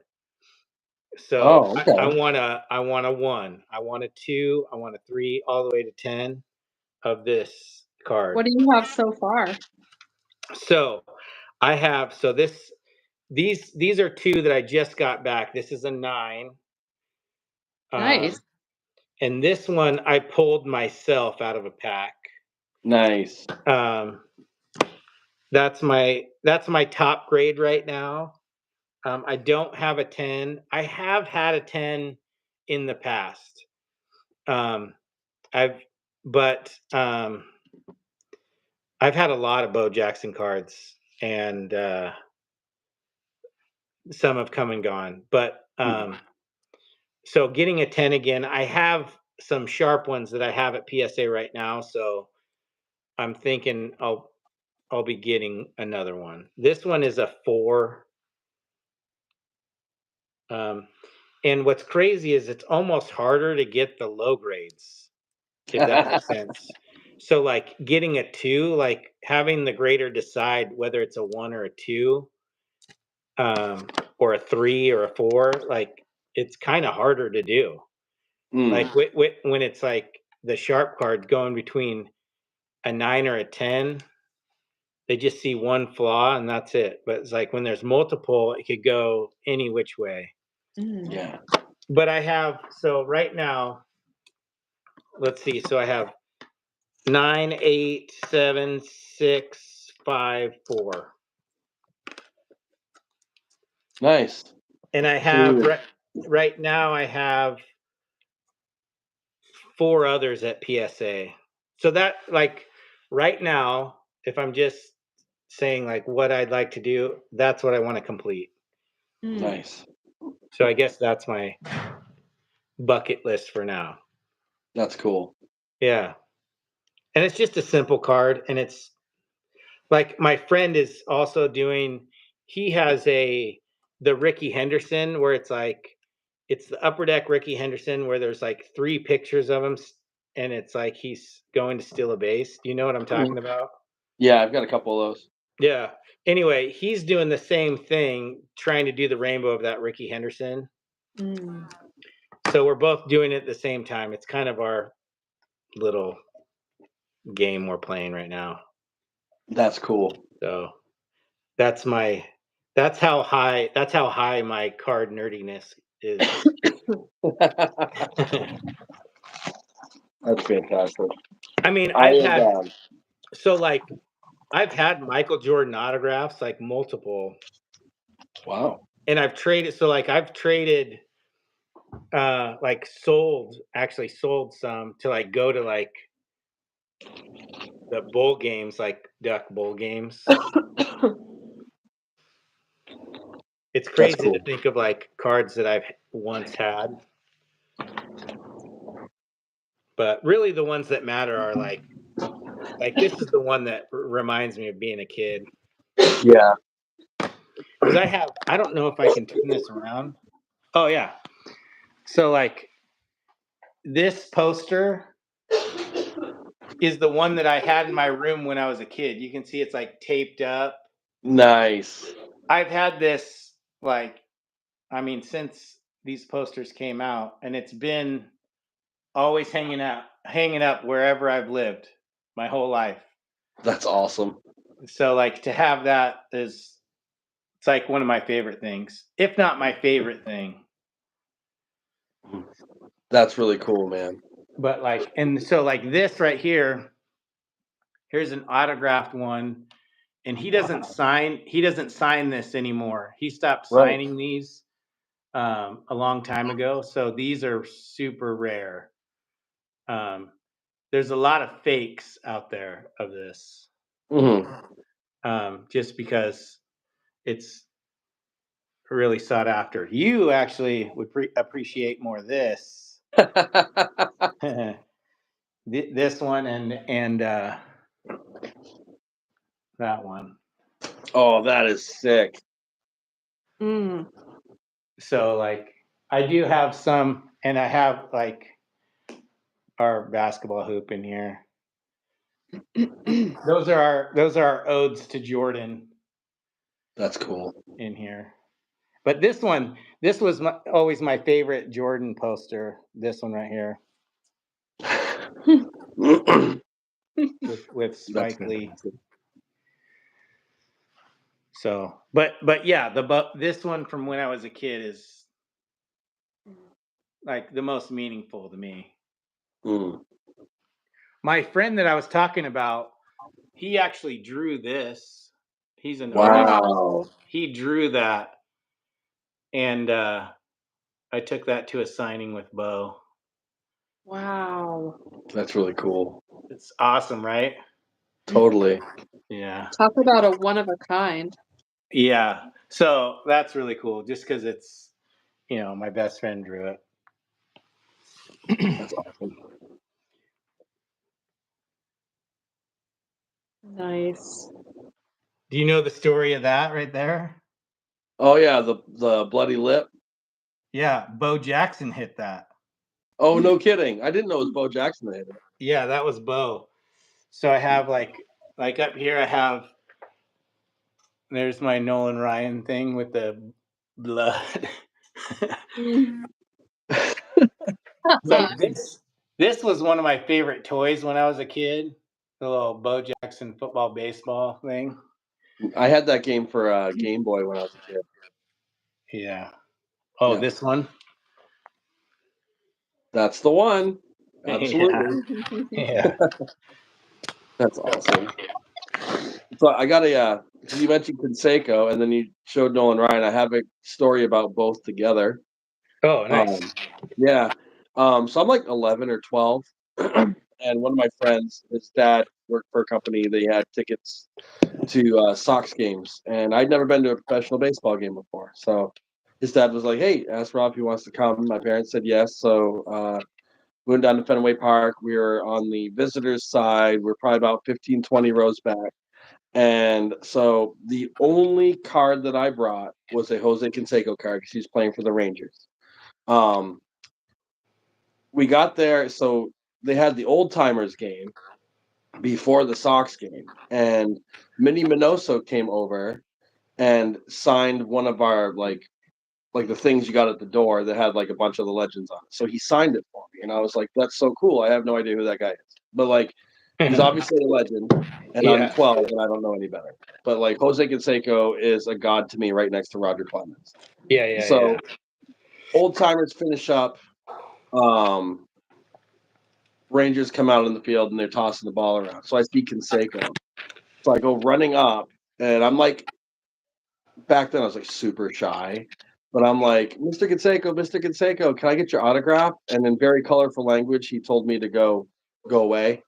So okay. I want a 1, I want a 2, I want a 3, all the way to 10 of this card. What do you have so far? So I have these are 2 that I just got back. This is a 9. Nice. And this one I pulled myself out of a pack. Nice. That's my top grade right now. I don't have a 10. I have had a 10 in the past. I've had a lot of Bo Jackson cards, and some have come and gone. But so getting a 10 again, I have some sharp ones that I have at PSA right now, so I'm thinking I'll be getting another one. This one is a 4. And what's crazy is it's almost harder to get the low grades, if that makes sense. So like getting a 2, like having the grader decide whether it's a 1 or a 2, or a 3 or a 4, like it's kind of harder to do. Like when it's like the sharp card going between a 9 or a 10, they just see one flaw and that's it. But it's like when there's multiple, it could go any which way. Yeah. But I have, so right now, let's see. So I have 9, 8, 7, 6, 5, 4. Nice. And I have right now I have 4 others at PSA. So that, like, right now, if I'm just saying like what I'd like to do, that's what I want to complete. Nice. So I guess that's my bucket list for now. That's cool. Yeah. And it's just a simple card, and it's like my friend is also doing, he has the Ricky Henderson, where it's the Upper Deck Ricky Henderson, where there's like 3 pictures of him, and it's like he's going to steal a base. Do you know what I'm talking about? Yeah, I've got a couple of those. Yeah. Anyway, he's doing the same thing, trying to do the rainbow of that Ricky Henderson. So we're both doing it at the same time. It's kind of our little game we're playing right now. That's cool. So that's how high my card nerdiness is. That's fantastic. I mean, so like I've had Michael Jordan autographs, like multiple, Wow. and I've traded. So like I've traded, like actually sold some to like go to like the bowl games, like Duck Bowl games. It's That's crazy cool. to think of like cards that I've once had, but really the ones that matter are like this is the one that reminds me of being a kid. Yeah. Because I don't know if I can turn this around. Oh yeah. So like this poster is the one that I had in my room when I was a kid. You can see it's like taped up. Nice. I've had this like, I mean, since these posters came out, and it's been always hanging up wherever I've lived my whole life. That's awesome. So like to have that is, it's like one of my favorite things, if not my favorite thing. That's really cool, man. But like, and so like this right here, here's an autographed one, and he doesn't sign this anymore. He stopped Right. signing these a long time ago. So these are super rare. There's a lot of fakes out there of this, just because it's really sought after. You actually would appreciate more this. This one and that one. Oh, that is sick. So like I do have some, and I have like our basketball hoop in here. Those are our odes to Jordan. That's cool. In here. But this was always my favorite Jordan poster. This one right here. with Spike Lee. So, but yeah, this one from when I was a kid is like the most meaningful to me. My friend that I was talking about, he actually drew this. He's an artist. He drew that, and I took that to a signing with Bo. Wow. That's really cool. It's awesome, right? Totally. Yeah. Talk about a one of a kind. Yeah. So that's really cool, just because it's, my best friend drew it. That's awesome. Nice. Do you know the story of that right there? Oh yeah, the bloody lip. Yeah, Bo Jackson hit that. Oh, no kidding. I didn't know it was Bo Jackson that hit it. Yeah, that was Bo. So I have like up here I have, there's my Nolan Ryan thing with the blood. Like this was one of my favorite toys when I was a kid. The little Bo Jackson football baseball thing. I had that game for Game Boy when I was a kid. Yeah. Oh, yeah. This one? That's the one. Absolutely. Yeah. That's awesome. So I got you mentioned Canseco, and then you showed Nolan Ryan. I have a story about both together. Oh, nice. Yeah. So I'm like 11 or 12, and one of my friends, his dad worked for a company. They had tickets to Sox games, and I'd never been to a professional baseball game before. So his dad was like, "Hey, ask Rob if he wants to come." My parents said yes. So we went down to Fenway Park. We were on the visitors' side. We're probably about 15, 20 rows back. And so the only card that I brought was a Jose Canseco card because he's playing for the Rangers. We got there, so they had the old timers game before the Sox game, and Minnie Minoso came over and signed one of our like the things you got at the door that had like a bunch of the legends on it. So he signed it for me, and I was like, "That's so cool! I have no idea who that guy is, but like, he's obviously a legend, and Yeah. I'm 12 and I don't know any better. But like, Jose Canseco is a god to me, right next to Roger Clemens. Yeah. So old timers finish up. Rangers come out in the field and they're tossing the ball around. So I see Canseco, So I go running up, and I'm like, back then I was like super shy, but I'm like, Mr. Canseco, can I get your autograph? And in very colorful language, he told me to go away,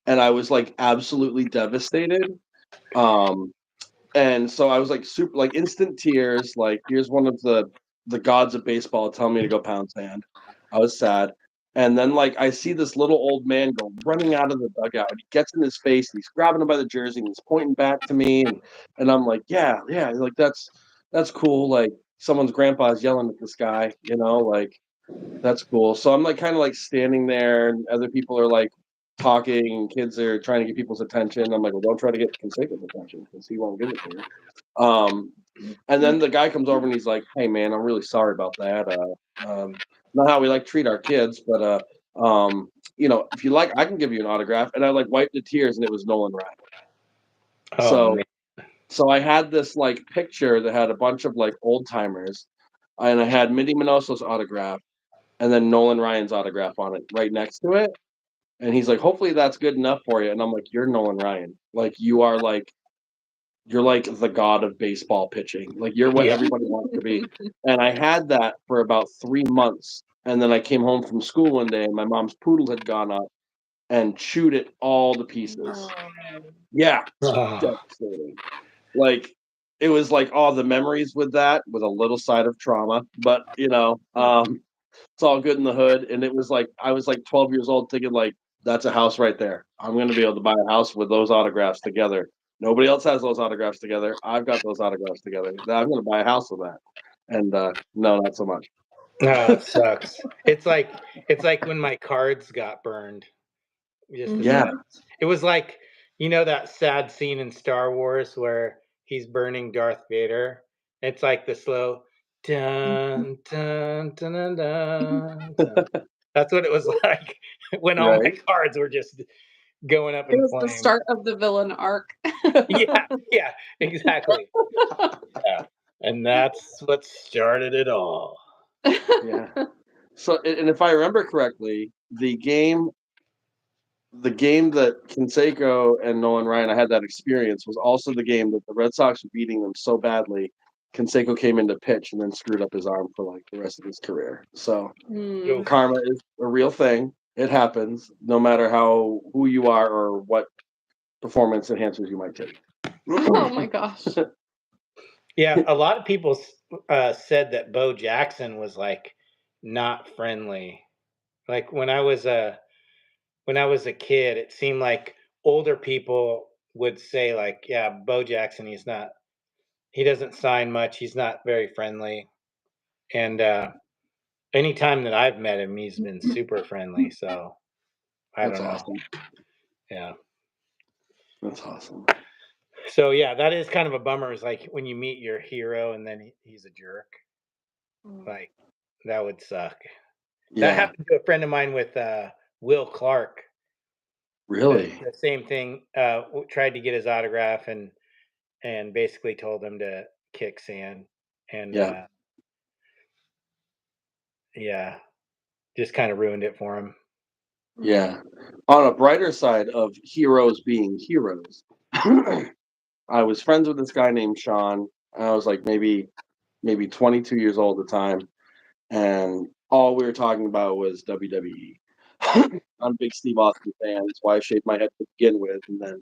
and I was like absolutely devastated. Um, and so I was like super, like instant tears. Like, here's one of the gods of baseball telling me to go pound sand. I was sad. And then like I see this little old man go running out of the dugout. And he gets in his face. And he's grabbing him by the jersey. And he's pointing back to me. And I'm like, yeah. Like that's cool. Like someone's grandpa's yelling at this guy. Like that's cool. So I'm like kind of like standing there, and other people are like talking, and kids are trying to get people's attention. I'm like, well, don't try to get Canseco's attention because he won't give it to you. And then the guy comes over and he's like, "Hey, man, I'm really sorry about that. Not how we like treat our kids, but if you like, I can give you an autograph." And I like wiped the tears, and it was Nolan Ryan. Oh, So, man. so I had this like picture that had a bunch of like old timers, and I had Mindy Minoso's autograph, and then Nolan Ryan's autograph on it right next to it. And he's like, hopefully that's good enough for you. And I'm like, you're Nolan Ryan. Like you're like the god of baseball pitching. Like you're what Yeah. everybody wants to be. And I had that for about 3 months. And then I came home from school one day, and my mom's poodle had gone up and chewed it all to pieces. Yeah. Oh. Devastating. Like it was like all the memories with that with a little side of trauma. But it's all good in the hood. And it was like I was like 12 years old thinking like, that's a house right there. I'm going to be able to buy a house with those autographs together. Nobody else has those autographs together. I've got those autographs together. I'm going to buy a house with that. And no, not so much. No, it sucks. It's like when my cards got burned. Just the Yeah. it was like, that sad scene in Star Wars where he's burning Darth Vader. It's like the slow dun dun dun dun dun. dun. That's what it was like when all my Right. cards were just going up It in was the flames. start of the villain arc. Yeah, exactly. Yeah. And that's what started it all. Yeah. So, and if I remember correctly, the game that Canseco and Nolan Ryan, I had that experience, was also the game that the Red Sox were beating them so badly. Canseco came into pitch and then screwed up his arm for like the rest of his career. So karma is a real thing. It happens no matter who you are or what performance enhancers you might take. Oh my gosh. Yeah, a lot of people said that Bo Jackson was like not friendly. Like when I was a kid, it seemed like older people would say like, yeah, Bo Jackson, he doesn't sign much, he's not very friendly. And anytime that I've met him, he's been super friendly. So I That's don't know. awesome. Yeah. That's awesome. So yeah, that is kind of a bummer. Is like when you meet your hero and then he's a jerk. Like that would suck. That Yeah. happened to a friend of mine with Will Clark. Really? The same thing. Tried to get his autograph and basically told him to kick sand. And Yeah. yeah, just kind of ruined it for him. Yeah. On a brighter side of heroes being heroes, I was friends with this guy named Sean. I was like maybe 22 years old at the time, and all we were talking about was WWE. I'm a big Steve Austin fan. That's why I shaved my head to begin with, and then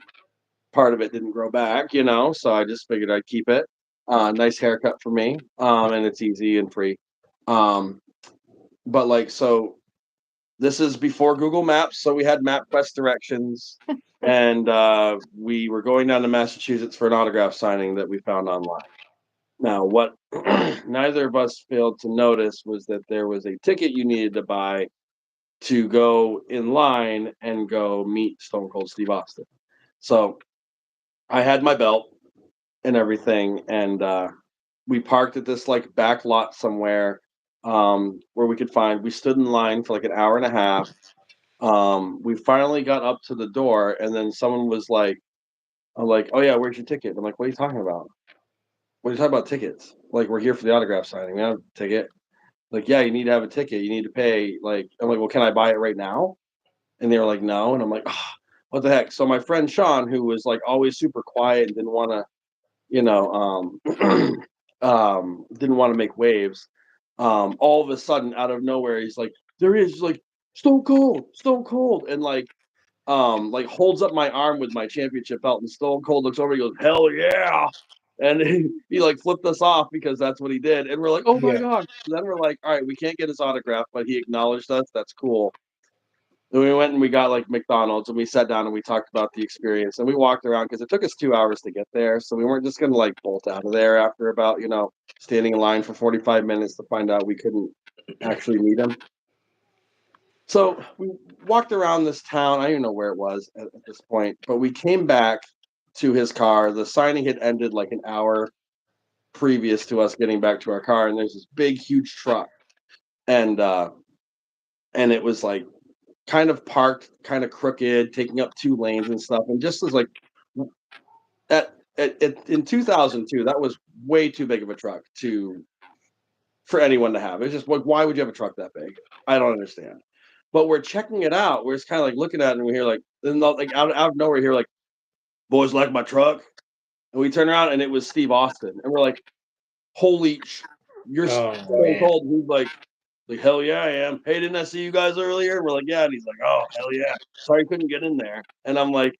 part of it didn't grow back, so I just figured I'd keep it. Nice haircut for me, and it's easy and free. But like, so this is before Google Maps, so we had MapQuest directions, and we were going down to Massachusetts for an autograph signing that we found online. Now, what neither of us failed to notice was that there was a ticket you needed to buy to go in line and go meet Stone Cold Steve Austin. So I had my belt and everything, and we parked at this like back lot somewhere where we could find. We stood in line for like an hour and a half. We finally got up to the door, and then someone was like, "I'm like, oh yeah, where's your ticket?" I'm like, "What are you talking about? What are you talking about tickets? Like, we're here for the autograph signing. We don't have a ticket." Like, yeah, you need to have a ticket. You need to pay. Like, I'm like, well, can I buy it right now? And they were like, no. And I'm like, oh, what the heck? So my friend Sean, who was like always super quiet and didn't want to, didn't want to make waves. All of a sudden, out of nowhere, he's like, "There is like Stone Cold," and like holds up my arm with my championship belt, and Stone Cold looks over, he goes, "Hell yeah!" And he like flipped us off because that's what he did, and we're like, "Oh my god!" So then we're like, "All right, we can't get his autograph, but he acknowledged us. That's cool." And we went and we got like McDonald's and we sat down and we talked about the experience and we walked around because it took us 2 hours to get there. So we weren't just going to like bolt out of there after about, standing in line for 45 minutes to find out we couldn't actually meet him. So we walked around this town. I don't even know where it was at this point, but we came back to his car. The signing had ended like an hour previous to us getting back to our car. And there's this big, huge truck. And it was like, kind of parked, kind of crooked, taking up 2 lanes and stuff. And just as like in 2002, that was way too big of a truck for anyone to have. It's just like, why would you have a truck that big? I don't understand. But we're checking it out. We're just kind of like looking at it, and we hear like, then like out of nowhere, here like, "Boys like my truck," and we turn around, and it was Steve Austin, and we're like, "Holy, you're so cold." He's like, "Hell yeah, I am. Hey, didn't I see you guys earlier?" And we're like, "Yeah." And he's like, "Oh, hell yeah. Sorry, I couldn't get in there." And I'm like,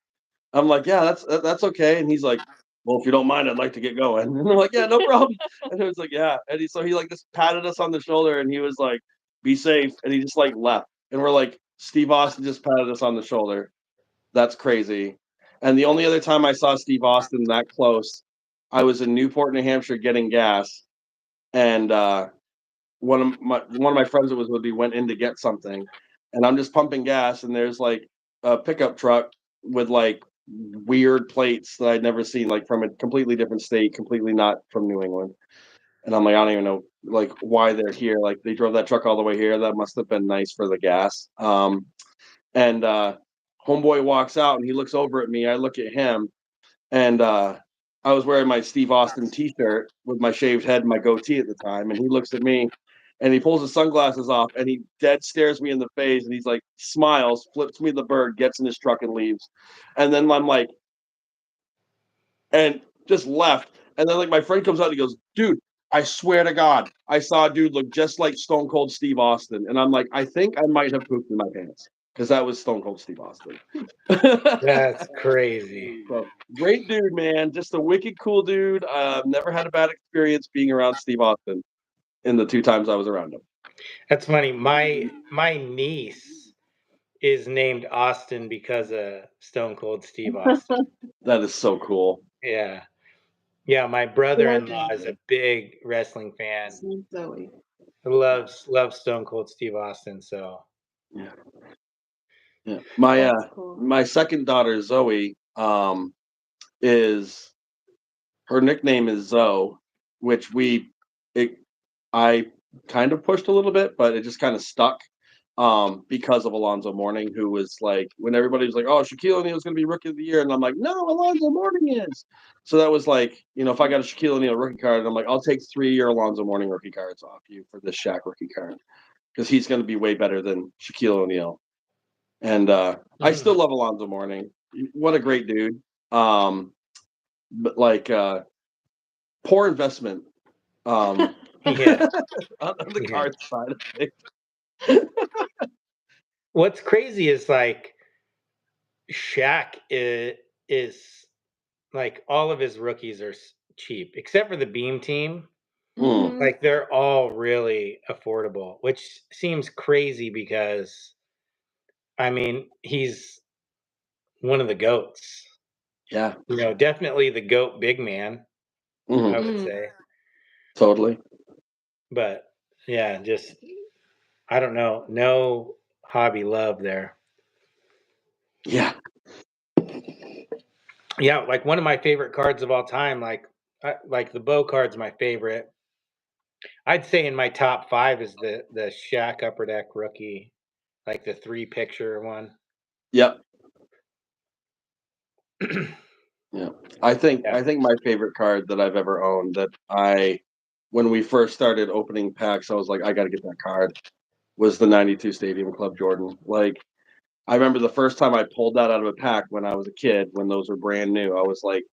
"Yeah, that's okay." And he's like, "Well, if you don't mind, I'd like to get going." And I'm like, "Yeah, no problem." And it was like, "Yeah." And he like just patted us on the shoulder and he was like, "Be safe." And he just like left. And we're like, Steve Austin just patted us on the shoulder. That's crazy. And the only other time I saw Steve Austin that close, I was in Newport, New Hampshire getting gas. And one of my friends that was with me went in to get something, and I'm just pumping gas, and there's like a pickup truck with like weird plates that I'd never seen, like from a completely different state, completely not from New England. And I'm like, I don't even know like why they're here. Like they drove that truck all the way here. That must have been nice for the gas. And homeboy walks out and he looks over at me. I look at him, and I was wearing my Steve Austin T-shirt with my shaved head and my goatee at the time, and he looks at me, and he pulls his sunglasses off, and he dead stares me in the face, and he's like, smiles, flips me the bird, gets in his truck, and leaves. And then I'm like, and just left. And then like my friend comes out and he goes, "Dude, I swear to God, I saw a dude look just like Stone Cold Steve Austin." And I'm like, I think I might have pooped in my pants because that was Stone Cold Steve Austin. That's crazy. So, great dude, man. Just a wicked cool dude. Never had a bad experience being around Steve Austin in the 2 times I was around him. That's funny. My niece is named Austin because of Stone Cold Steve Austin. That is so cool. Yeah. Yeah, my brother-in-law is a big wrestling fan. Zoe. Loves Stone Cold Steve Austin, so Yeah. Yeah. My Cool. my second daughter, Zoe, is her nickname is Zoe, which I kind of pushed a little bit, but it just kind of stuck because of Alonzo Mourning, who was like, when everybody was like, "Oh, Shaquille O'Neal is going to be Rookie of the Year," and I'm like, "No, Alonzo Mourning is." So that was like, if I got a Shaquille O'Neal rookie card, I'm like, "I'll take 3-year Alonzo Mourning rookie cards off you for this Shaq rookie card because he's going to be way better than Shaquille O'Neal." And I still love Alonzo Mourning. What a great dude. But like poor investment yeah. on the card side of things. What's crazy is like Shaq is like all of his rookies are cheap except for the Beam team. Mm. Like they're all really affordable, which seems crazy because I mean, he's one of the goats. Yeah. Definitely the goat big man, I would say. Totally. But yeah, just I don't know. No hobby love there. Yeah. Yeah, like one of my favorite cards of all time, like the Bo card's my favorite. I'd say in my top 5 is the Shaq Upper Deck rookie, like the 3 picture one. Yep. Yeah. I think my favorite card that I've ever owned when we first started opening packs, I was like, I got to get that card, was the 92 Stadium Club Jordan. Like I remember the first time I pulled that out of a pack when I was a kid, when those were brand new. I was like,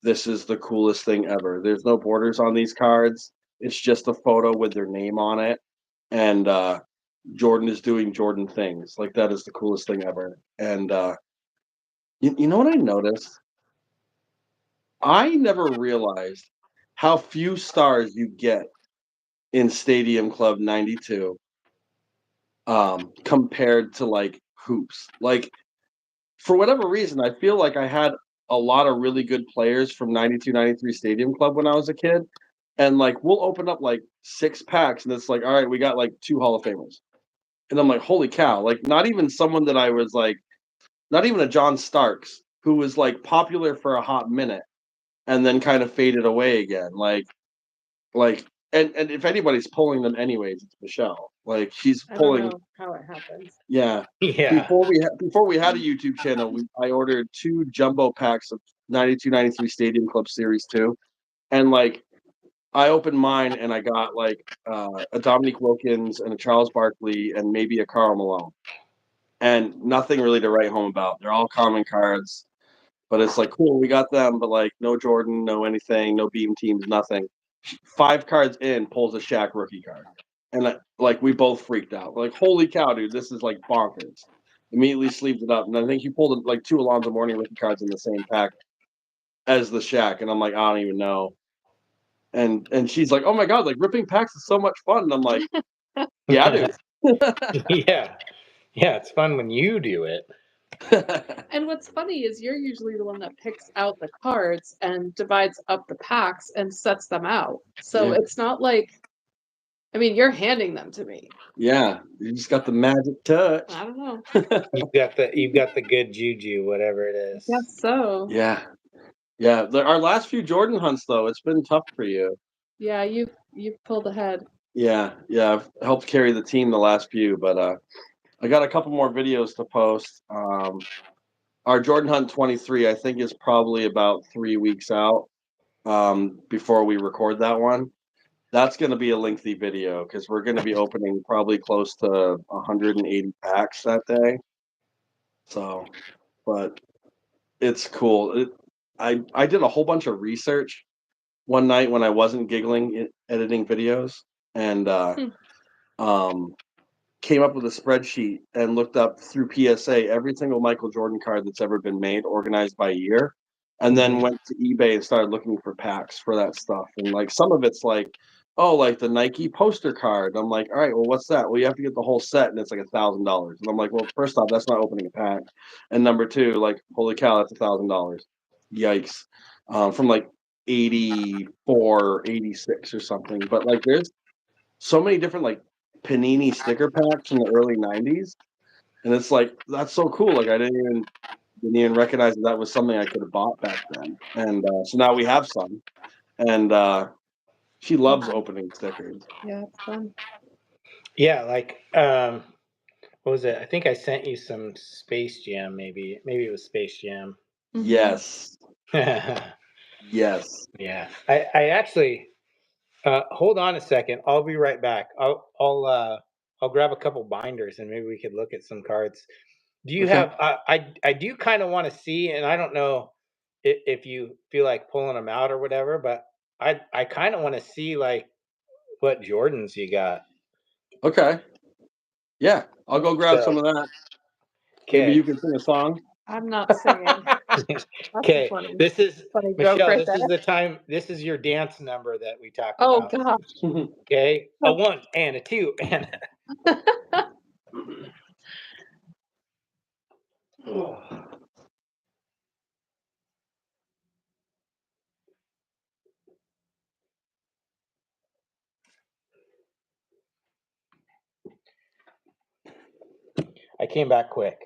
this is the coolest thing ever. There's no borders on these cards. It's just a photo with their name on it. And Jordan is doing Jordan things. Like, that is the coolest thing ever. And you know what I noticed? I never realized how few stars you get in Stadium Club 92 compared to like hoops. Like, for whatever reason, I feel like I had a lot of really good players from 92, 93 Stadium Club when I was a kid. And like, we'll open up like 6 packs and it's like, all right, we got like 2 Hall of Famers. And I'm like, holy cow. Like, not even someone that I was like, not even a John Starks, who was like popular for a hot minute and then kind of faded away again. Like, and if anybody's pulling them anyways, it's Michelle. Like, she's I don't pulling. know how it happens. Yeah. Yeah. Before we had a YouTube channel, I ordered 2 jumbo packs of 92, 93 Stadium Club Series 2. And like, I opened mine and I got like a Dominique Wilkins and a Charles Barkley and maybe a Karl Malone. And nothing really to write home about. They're all common cards. But it's like, cool, we got them, but like no Jordan, no anything, no beam teams, nothing. 5 cards in, pulls a Shaq rookie card. And like, we both freaked out. Like, holy cow, dude, this is like bonkers. Immediately sleeved it up. And I think he pulled like 2 Alonzo Mourning rookie cards in the same pack as the Shaq. And I'm like, I don't even know. And she's like, oh my God, like ripping packs is so much fun. And I'm like, yeah, dude. Yeah. Yeah, it's fun when you do it. And what's funny is you're usually the one that picks out the cards and divides up the packs and sets them out. So Yeah. it's not like, I mean, you're handing them to me. Yeah, you just got the magic touch. I don't know. You've got the good juju, whatever it is. Guess so. Yeah. Yeah. Our last few Jordan hunts, though, it's been tough for you. Yeah, you've pulled ahead. Yeah. Yeah. I've helped carry the team the last few, but I got a couple more videos to post. Our Jordan Hunt 23, I think, is probably about 3 weeks out before we record that one. That's going to be a lengthy video because we're going to be opening probably close to 180 packs that day. So, but it's cool. I did a whole bunch of research one night when I wasn't giggling editing videos, and came up with a spreadsheet and looked up through PSA every single Michael Jordan card that's ever been made, organized by year, and then went to eBay and started looking for packs for that stuff. And like, some of it's like, oh, like the Nike poster card. I'm like, all right, well, what's that? Well, you have to get the whole set, and it's like $1,000. And I'm like, well, first off, that's not opening a pack, and number two, like, holy cow, that's $1,000. Yikes. From like 84, 86 or something. But like, there's so many different like Panini sticker packs from the early 90s. And it's like, that's so cool. Like, I didn't even recognize that was something I could have bought back then. And so now we have some. And she loves opening stickers. Yeah, it's fun. Yeah, like what was it? I think I sent you some Space Jam, maybe it was Space Jam. Yes. Yes. Yeah. I actually hold on a second. I'll be right back. I'll grab a couple binders and maybe we could look at some cards. Do you Okay. have I do kind of want to see, and I don't know if you feel like pulling them out or whatever, but I kind of want to see like what Jordans you got. Okay. Yeah. I'll go grab some So, of that. Maybe you okay. can sing a song. I'm not singing. That's Okay. funny. This is Funny joke Michelle, right this there. is the time. This is your dance number that we talked Oh about. gosh. Okay. A 1 and a 2 and I came back quick.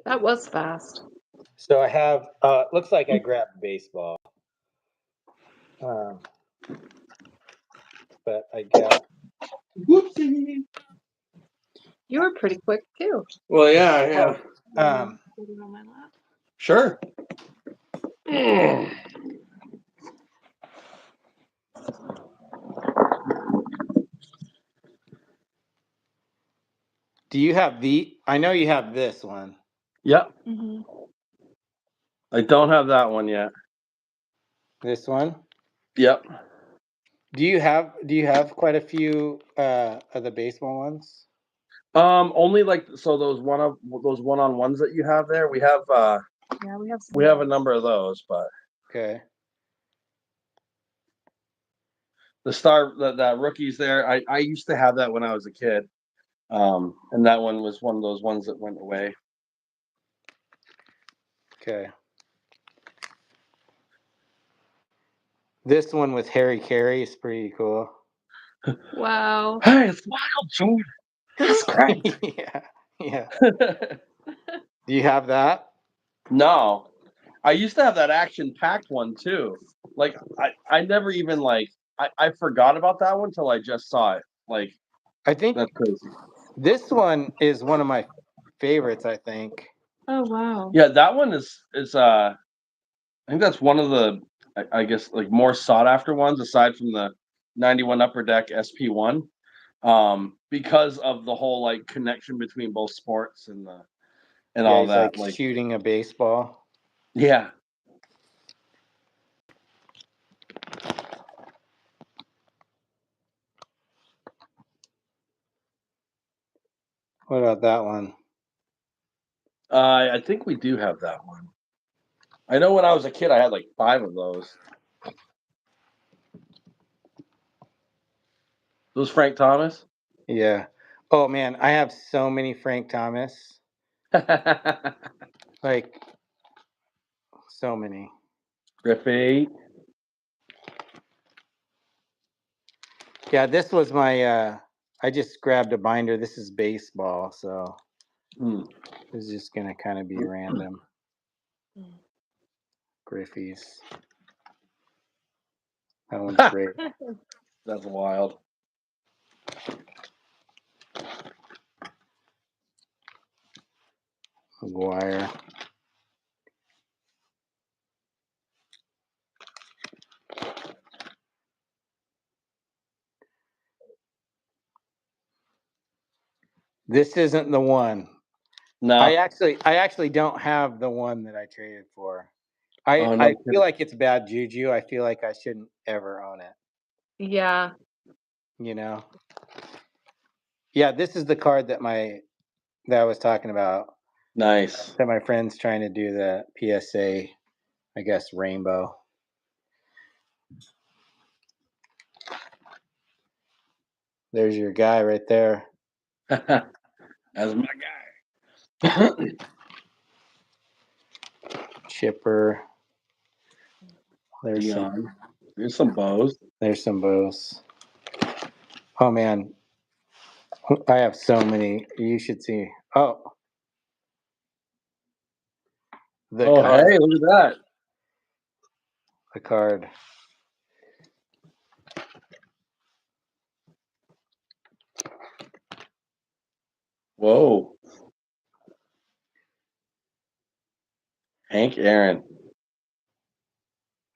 That was fast. So I have looks like I grabbed baseball. But I got Whoopsie. You were pretty quick too. Well, yeah. Put it on my lap. Sure. Do you have I know you have this one. Yep. Mm-hmm. I don't have that one yet. This one. Yep. Do you have quite a few of the baseball ones? Only like those one-on-ones that you have there. We have Yeah, we have. we have a number of those, but Okay. that rookies there. I used to have that when I was a kid, and that one was one of those ones that went away. Okay. This one with Harry Carey is pretty cool. Wow. Hey, it's Michael Jordan. That's great. Yeah. Do you have that? No, I used to have that action-packed one too. Like I never even I forgot about that one till I just saw it. Like I think that's crazy. this one is one of my favorites, I think. Oh wow. Yeah, that one is I think that's one of the I guess like more sought after ones aside from the 91 Upper Deck SP1. Because of the whole like connection between both sports and Yeah, all he's that. like shooting a baseball. Yeah. What about that one? I think we do have that one. I know when I was a kid I had like 5 of those. Those Frank Thomas? Yeah. Oh man, I have so many Frank Thomas. Like so many. Griffey. Yeah, this was my I just grabbed a binder. This is baseball, so this is just gonna kind of be random. Griffey's. That one's great. That's wild. McGuire. This isn't the one. No. I actually don't have the one that I traded for. I feel like it's bad juju. I feel like I shouldn't ever own it. Yeah. You know? Yeah, this is the card that I was talking about. Nice. That my friend's trying to do the PSA, I guess, rainbow. There's your guy right there. That's my guy. Chipper. There's some bows. There's some bows. Oh man, I have so many. You should see. Oh, card. Hey, look at that. The card. Whoa. Hank Aaron.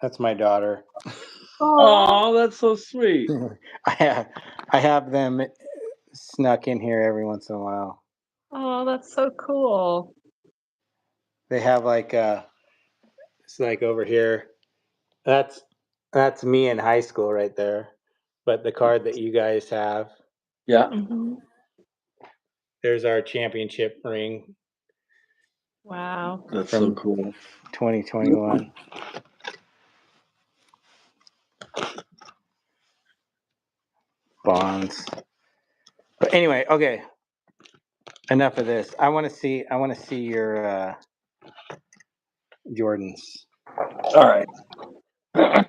That's my daughter. Oh, that's so sweet. I have them snuck in here every once in a while. Oh, that's so cool. They have like it's like over here. That's me in high school right there. But the card that you guys have. Yeah. Mm-hmm. There's our championship ring. Wow. That's so cool. 2021. Bonds. But anyway, okay. Enough of this. I want to see your Jordans. All right.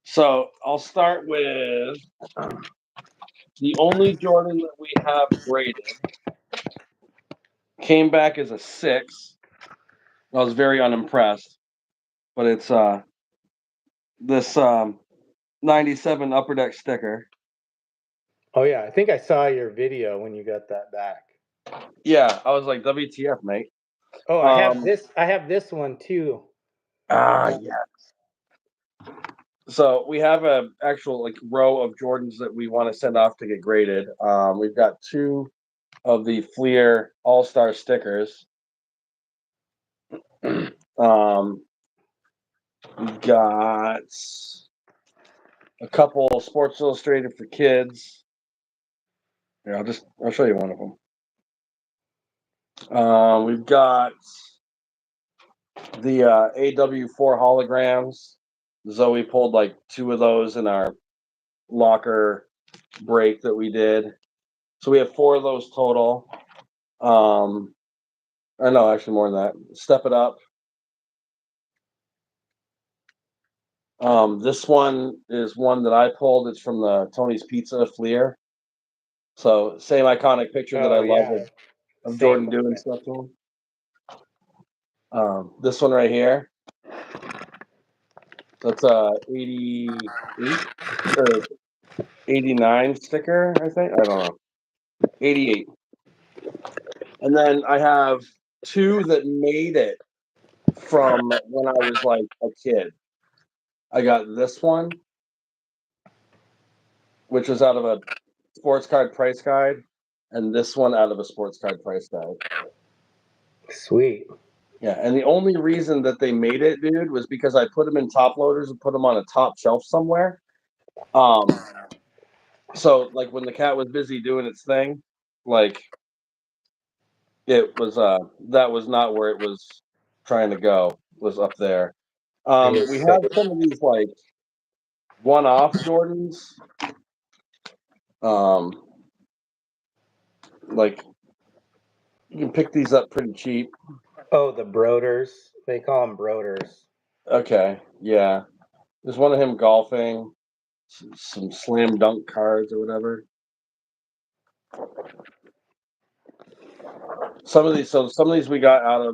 So I'll start with the only Jordan that we have graded. Came back as a 6. I was very unimpressed, but it's this 97 Upper Deck sticker. Oh yeah, I think I saw your video when you got that back. Yeah, I was like, WTF, mate. Oh, I have this one too. Yeah. So we have a actual like row of Jordans that we want to send off to get graded. We've got 2, of the Fleer All-Star stickers. We got a couple Sports Illustrated for kids. Here, I'll show you one of them. We've got the AW4 holograms. Zoe pulled like 2 of those in our locker break that we did. So we have 4 of those total. Or no, actually more than that. Step It Up. This one is one that I pulled. It's from the Tony's Pizza Fleer. So same iconic picture that I love of Jordan doing stuff to him. This one right here. That's a 88 or 89 sticker, I think. I don't know. 88. And then I have 2 that made it from when I was like a kid. I got this one, which was out of a sports card price guide, and this one out of a sports card price guide. Sweet. Yeah, and the only reason that they made it, dude, was because I put them in top loaders and put them on a top shelf somewhere. So like when the cat was busy doing its thing, like it was that was not where it was trying to go, was up there. We have some of these like one-off Jordans. Like you can pick these up pretty cheap. Oh, the Broders. They call them Broders. Okay, yeah. There's one of him golfing, some slam dunk cards or whatever. Some of these we got out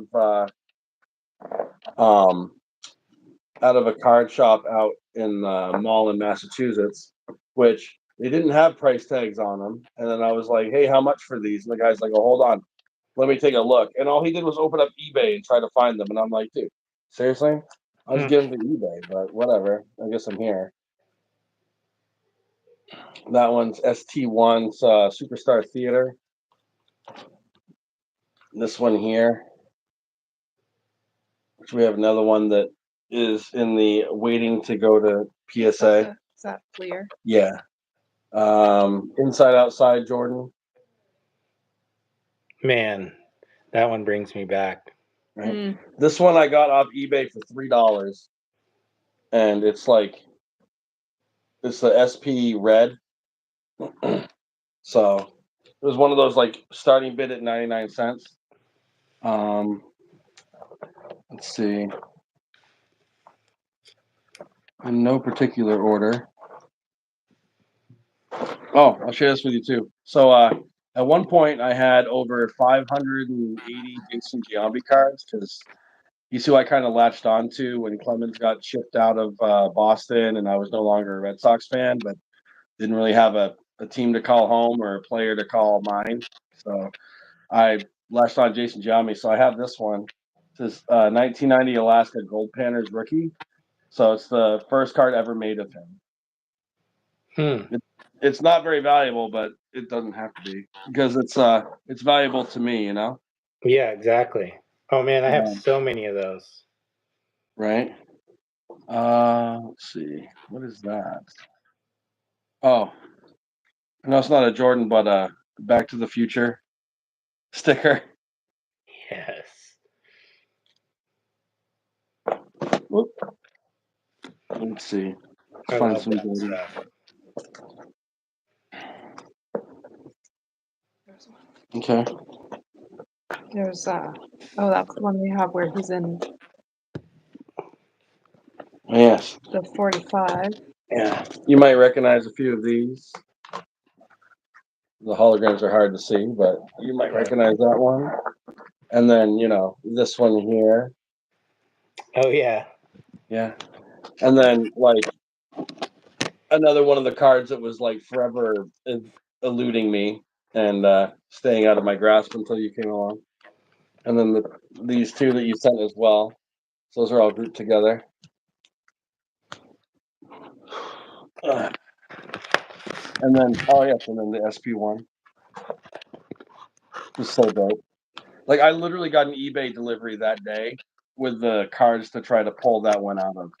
of a card shop out in the mall in Massachusetts, which they didn't have price tags on them. And then I was like, "Hey, how much for these?" And the guy's like, "Oh, hold on, let me take a look." And all he did was open up eBay and try to find them. And I'm like, "Dude, seriously?" I was giving to eBay, but whatever. I guess I'm here. That one's ST1's Superstar Theater. This one here, which we have another one that is in the waiting to go to PSA. Is that Fleer? Yeah. Inside Outside Jordan. Man, that one brings me back. Right. This one I got off eBay for $3, and it's the SP red. So it was one of those like starting bid at 99 cents. Let's see. In no particular order. Oh, I'll share this with you too. So at one point I had over 580 Jason Giambi cards because he's who I kind of latched onto when Clemens got shipped out of Boston and I was no longer a Red Sox fan, but didn't really have a team to call home or a player to call mine. So I latched on Jason Giambi. So I have this one. It says 1990 Alaska Gold Panners rookie. So it's the first card ever made of him. It's not very valuable, but it doesn't have to be because it's valuable to me, you know? Yeah, exactly. Oh man, I have so many of those. Right. Let's see. What is that? Oh, no, it's not a Jordan, but a Back to the Future sticker. Yes. Whoop. Let's see. I Find love some that Jordan. stuff. Okay. There's that's the one we have where he's in Yes. the 45. Yeah. You might recognize a few of these. The holograms are hard to see, but you might recognize that one. And then, this one here. Oh yeah. Yeah. And then like another one of the cards that was like forever eluding me and staying out of my grasp until you came along. And then these 2 that you sent as well. So those are all grouped together. And then, and then the SP1. was so dope. Like, I literally got an eBay delivery that day with the cards to try to pull that one out of.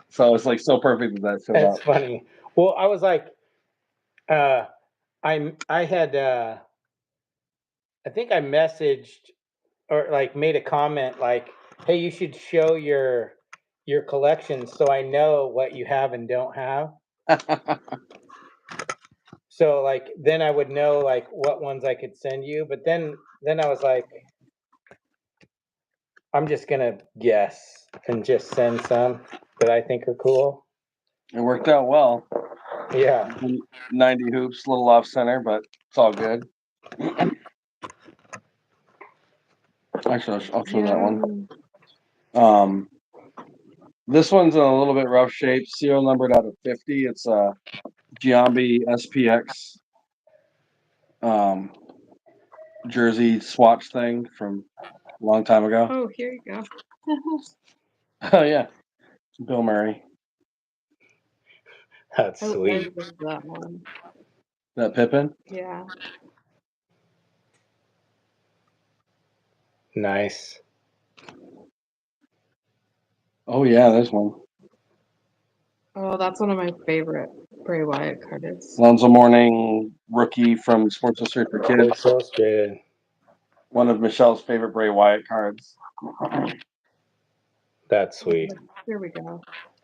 So it's like so perfect that showed That's up. funny. Well, I was like, I had, I think I messaged or like made a comment like, "Hey, you should show your collection so I know what you have and don't have." So like then I would know like what ones I could send you. But then I was like, I'm just gonna guess and just send some that I think are cool. It worked out well. Yeah. 90 hoops, a little off center, but it's all good. Actually, I'll show that one. This one's in a little bit rough shape. Serial numbered out of 50. It's a g8i SPX jersey swatch thing from a long time ago. Oh, here you go. Oh yeah, Bill Murray. That's I sweet. love that one. That Pippin? Yeah. Nice. Oh yeah, there's one. Oh, that's one of my favorite Bray Wyatt cards. Lonzo Mourning, rookie from Sports Illustrated for Kids. Sports Illustrated. One of Michelle's favorite Bray Wyatt cards. That's sweet. Here we go.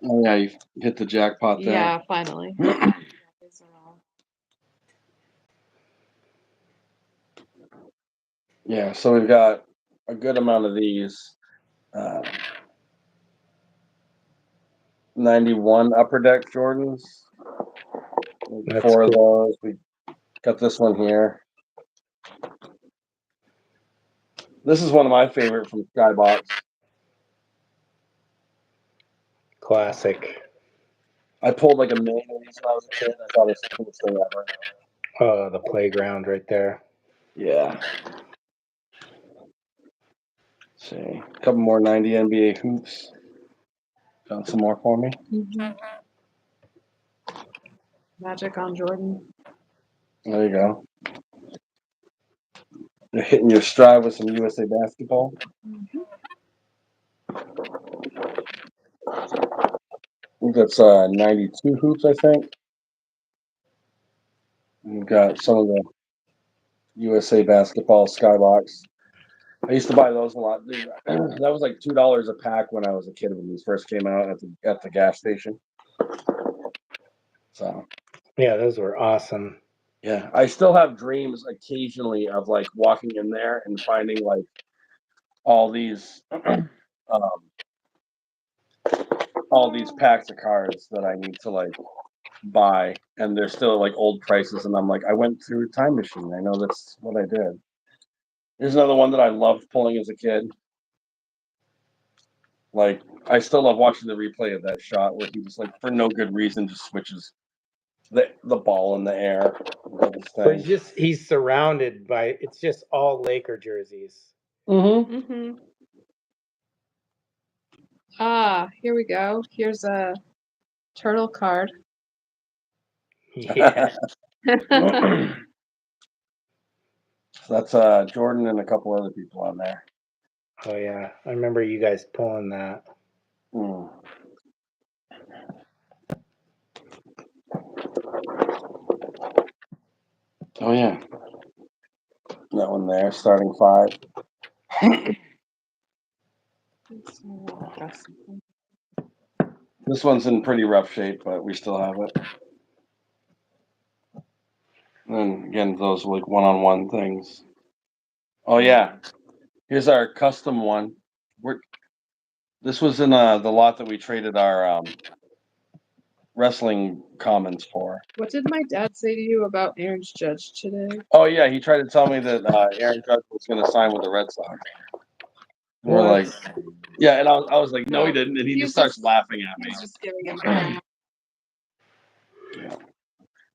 Oh yeah, you hit the jackpot there. Yeah, finally. Yeah, so we've got a good amount of these. 91 Upper Deck Jordans. That's 4 of cool. those. We got this one here. This is one of my favorite from Skybox. Classic. I pulled like a million of these when I was a kid. I thought it was the coolest thing ever. Oh, the playground right there. Yeah. Let's see. A couple more 90 NBA hoops. Found some more for me. Magic on Jordan. There you go. You're hitting your stride with some USA basketball. I think that's 92 hoops, I think. We've got some of the USA basketball Skybox. I used to buy those a lot. Dude, that was like $2 a pack when I was a kid when these first came out at the gas station. So Yeah, those were awesome. yeah, I still have dreams occasionally of like walking in there and finding like all these packs of cards that I need to like buy, and they're still like old prices, and I'm like, I went through a time machine. I know that's what I did. Here's another one that I loved pulling as a kid. Like, I still love watching the replay of that shot where he just like for no good reason just switches the ball in the air. But he's surrounded by it's just all Laker jerseys. Ah, here we go. Here's a turtle card. Yeah. That's Jordan and a couple other people on there. Oh yeah, I remember you guys pulling that. Mm. Oh yeah, that one there, starting 5. This one's in pretty rough shape, but we still have it. And again, those like one-on-one things. Oh yeah, here's our custom one. This was in the lot that we traded our wrestling commons for. What did my dad say to you about Aaron's Judge today? Oh yeah, he tried to tell me that Aaron Judge was going to sign with the Red Sox. We're like, yeah, and I was like, no, he didn't, and he just starts laughing at me. He's just giving him. Yeah.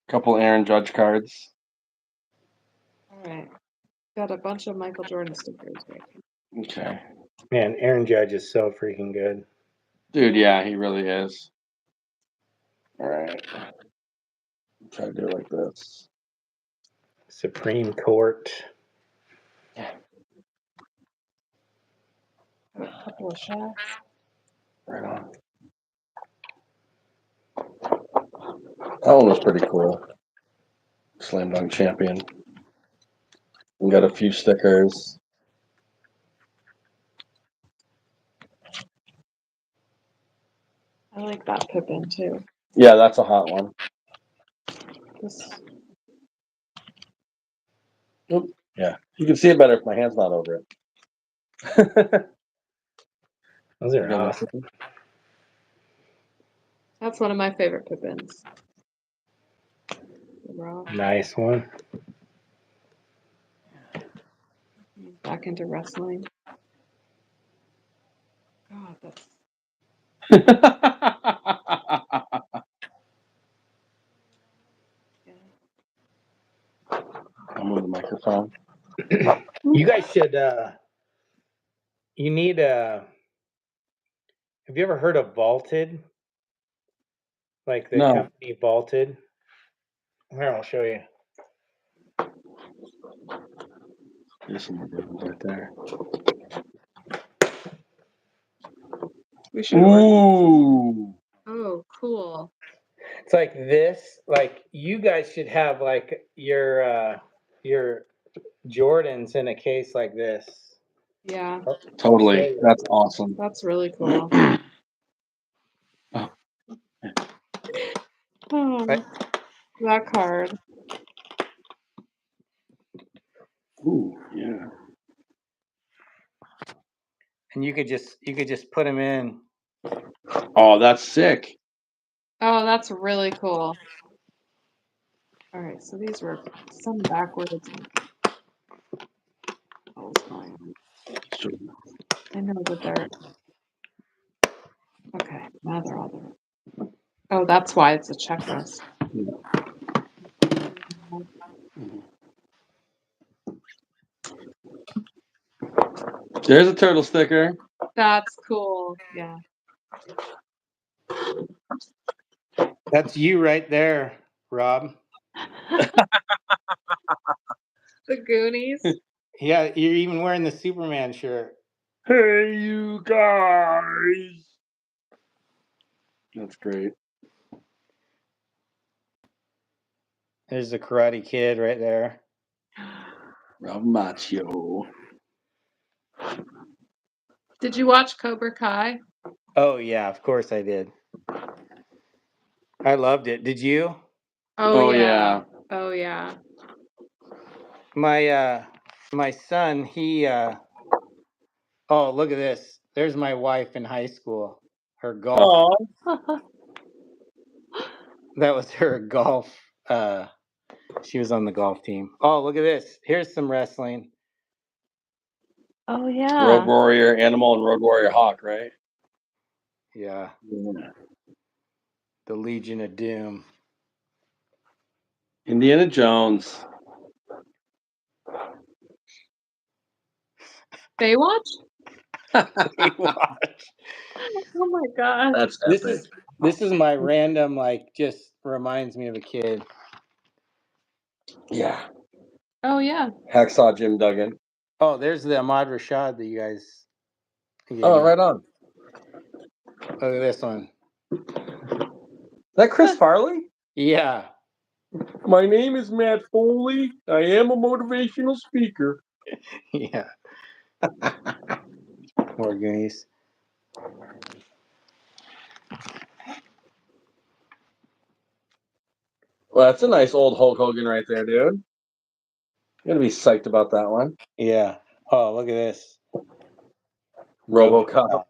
Couple Aaron Judge cards. All right, got a bunch of Michael Jordan stickers right here. Okay. Man, Aaron Judge is so freaking good. Dude, yeah, he really is. All right. Try to do it like this. Supreme Court. Yeah. Cool shot. Right on. That one was pretty cool. Slam Dunk Champion. We got a few stickers. I like that Pippin too. Yeah, that's a hot one. This, Oop. Yeah, you can see it better if my hand's not over it. Those are awesome. that's one of my favorite Pippins. Raw. Nice one. Back into wrestling. God, that's I'm on the microphone. You guys should. You need a. Have you ever heard of Vaulted? Like the No. company Vaulted. Here, I'll show you. There's some more good ones right there. we should order. Ooh. Oh, cool. It's like this. Like you guys should have like your Jordans in a case like this. Yeah, Totally. That's awesome. that's really cool. Oh. Oh, that card. Ooh, yeah. And you could just put them in. Oh, that's sick. Oh, that's really cool. All right, so these were some backwards. Oh, fine. I know that they're okay. Now they're all there. Oh, that's why it's a checklist. There's a turtle sticker. That's cool. Yeah. That's you right there, Rob. The Goonies. Yeah, you're even wearing the Superman shirt. Hey, you guys. That's great. There's the Karate Kid right there. Rob Macho. Did you watch Cobra Kai? Oh yeah, of course I did. I loved it. Did you? Oh, yeah. Oh yeah. My son, he oh, look at this. There's my wife in high school. Her golf. Oh, That was her golf. She was on the golf team. Oh, look at this. Here's some wrestling. Oh yeah. Road Warrior Animal and Road Warrior Hawk, right? Yeah. Yeah. The Legion of Doom. Indiana Jones. Baywatch? Baywatch. Oh my god. That's epic. This is my random, like, just reminds me of a kid. Yeah. Oh yeah. Hacksaw Jim Duggan. Oh, there's the Ahmad Rashad that you guys gave Oh, me. right on. Look at this one. Is that Chris Farley? Yeah. My name is Matt Foley. I am a motivational speaker. Yeah. More Goonies. Well, that's a nice old Hulk Hogan right there, dude. I'm gonna be psyched about that one. Yeah. Oh, look at this. RoboCop.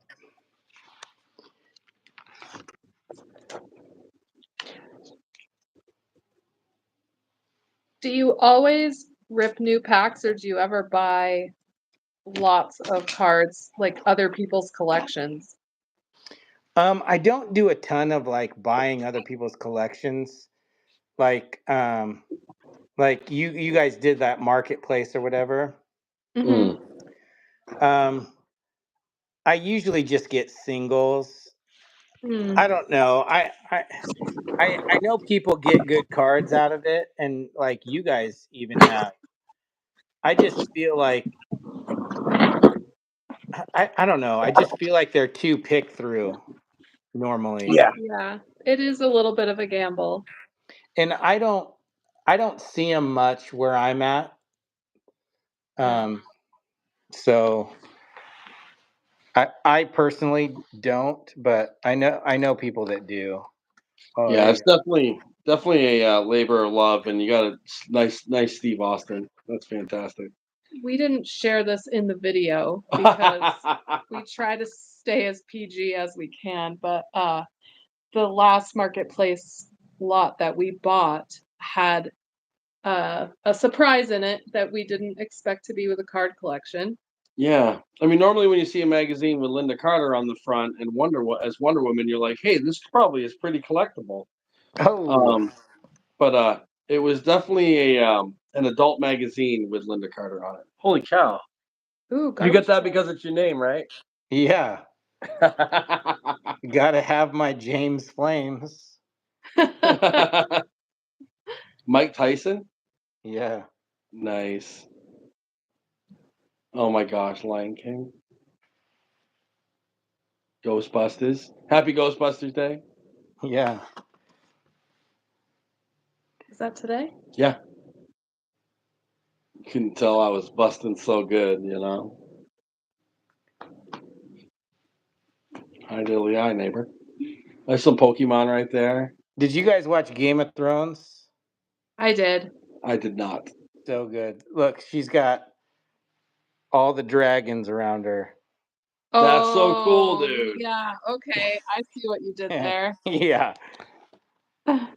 Do you always rip new packs or do you ever buy lots of cards like other people's collections? I don't do a ton of like buying other people's collections. Like you guys did that marketplace or whatever. Mm-hmm. I usually just get singles. Mm. I don't know. I know people get good cards out of it, and like you guys even have. I just feel like I don't know. I just feel like they're too pick through normally. Yeah, it is a little bit of a gamble. And I don't see them much where I'm at. So I personally don't, but I know people that do. Oh, Yeah, there it's you go. definitely a labor of love, and you got a nice Steve Austin. That's fantastic. We didn't share this in the video because we try to stay as PG as we can, but the last marketplace lot that we bought had a surprise in it that we didn't expect to be with a card collection. Yeah, I mean, normally when you see a magazine with Linda Carter on the front and Wonder Woman, you're like, hey, this probably is pretty collectible. Oh, But it was definitely an adult magazine with Linda Carter on it. Holy cow! Ooh, You get that garbage because it's your name, right? yeah. Gotta have my James Flames. truck. Mike Tyson. Yeah. Nice. Oh my gosh, Lion King. Ghostbusters. Happy Ghostbusters Day. Yeah. Is that today? Yeah. You couldn't tell I was busting so good, you know. Hi, Dilly Eye, neighbor. There's some Pokemon right there. Did you guys watch Game of Thrones? I did. I did not. So good. Look, she's got all the dragons around her. That's so cool, Oh, dude. yeah. Okay, I see what you did there. Yeah. No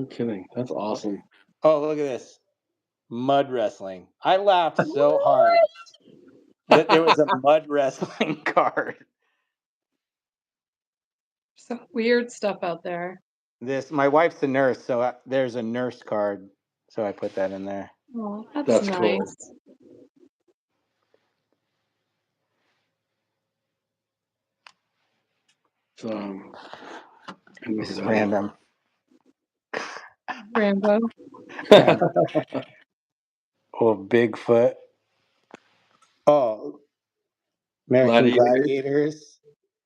kidding. That's awesome. Oh, look at this. Mud wrestling. I laughed so hard that there was a mud wrestling card. Some weird stuff out there. My wife's a nurse, so there's a nurse card. So I put that in there. Oh, that's That's nice. cool. So, This is random. Rambo. Yeah. Oh, Bigfoot. Oh, American Gladiators.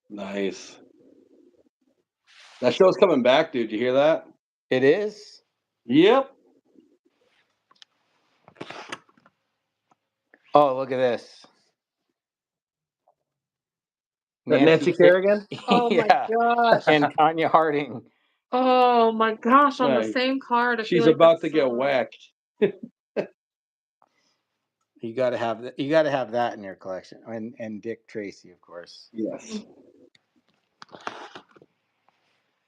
Nice. That show's coming back, dude. You hear that? It is? Yep. Oh, look at this. That Nancy Kerrigan? Oh my Yeah. gosh. And Tanya Harding. Oh my gosh, on the Right. same card. I She's feel like about that's to get so- whacked. You gotta have that. You gotta have that in your collection, and Dick Tracy, of course. Yes.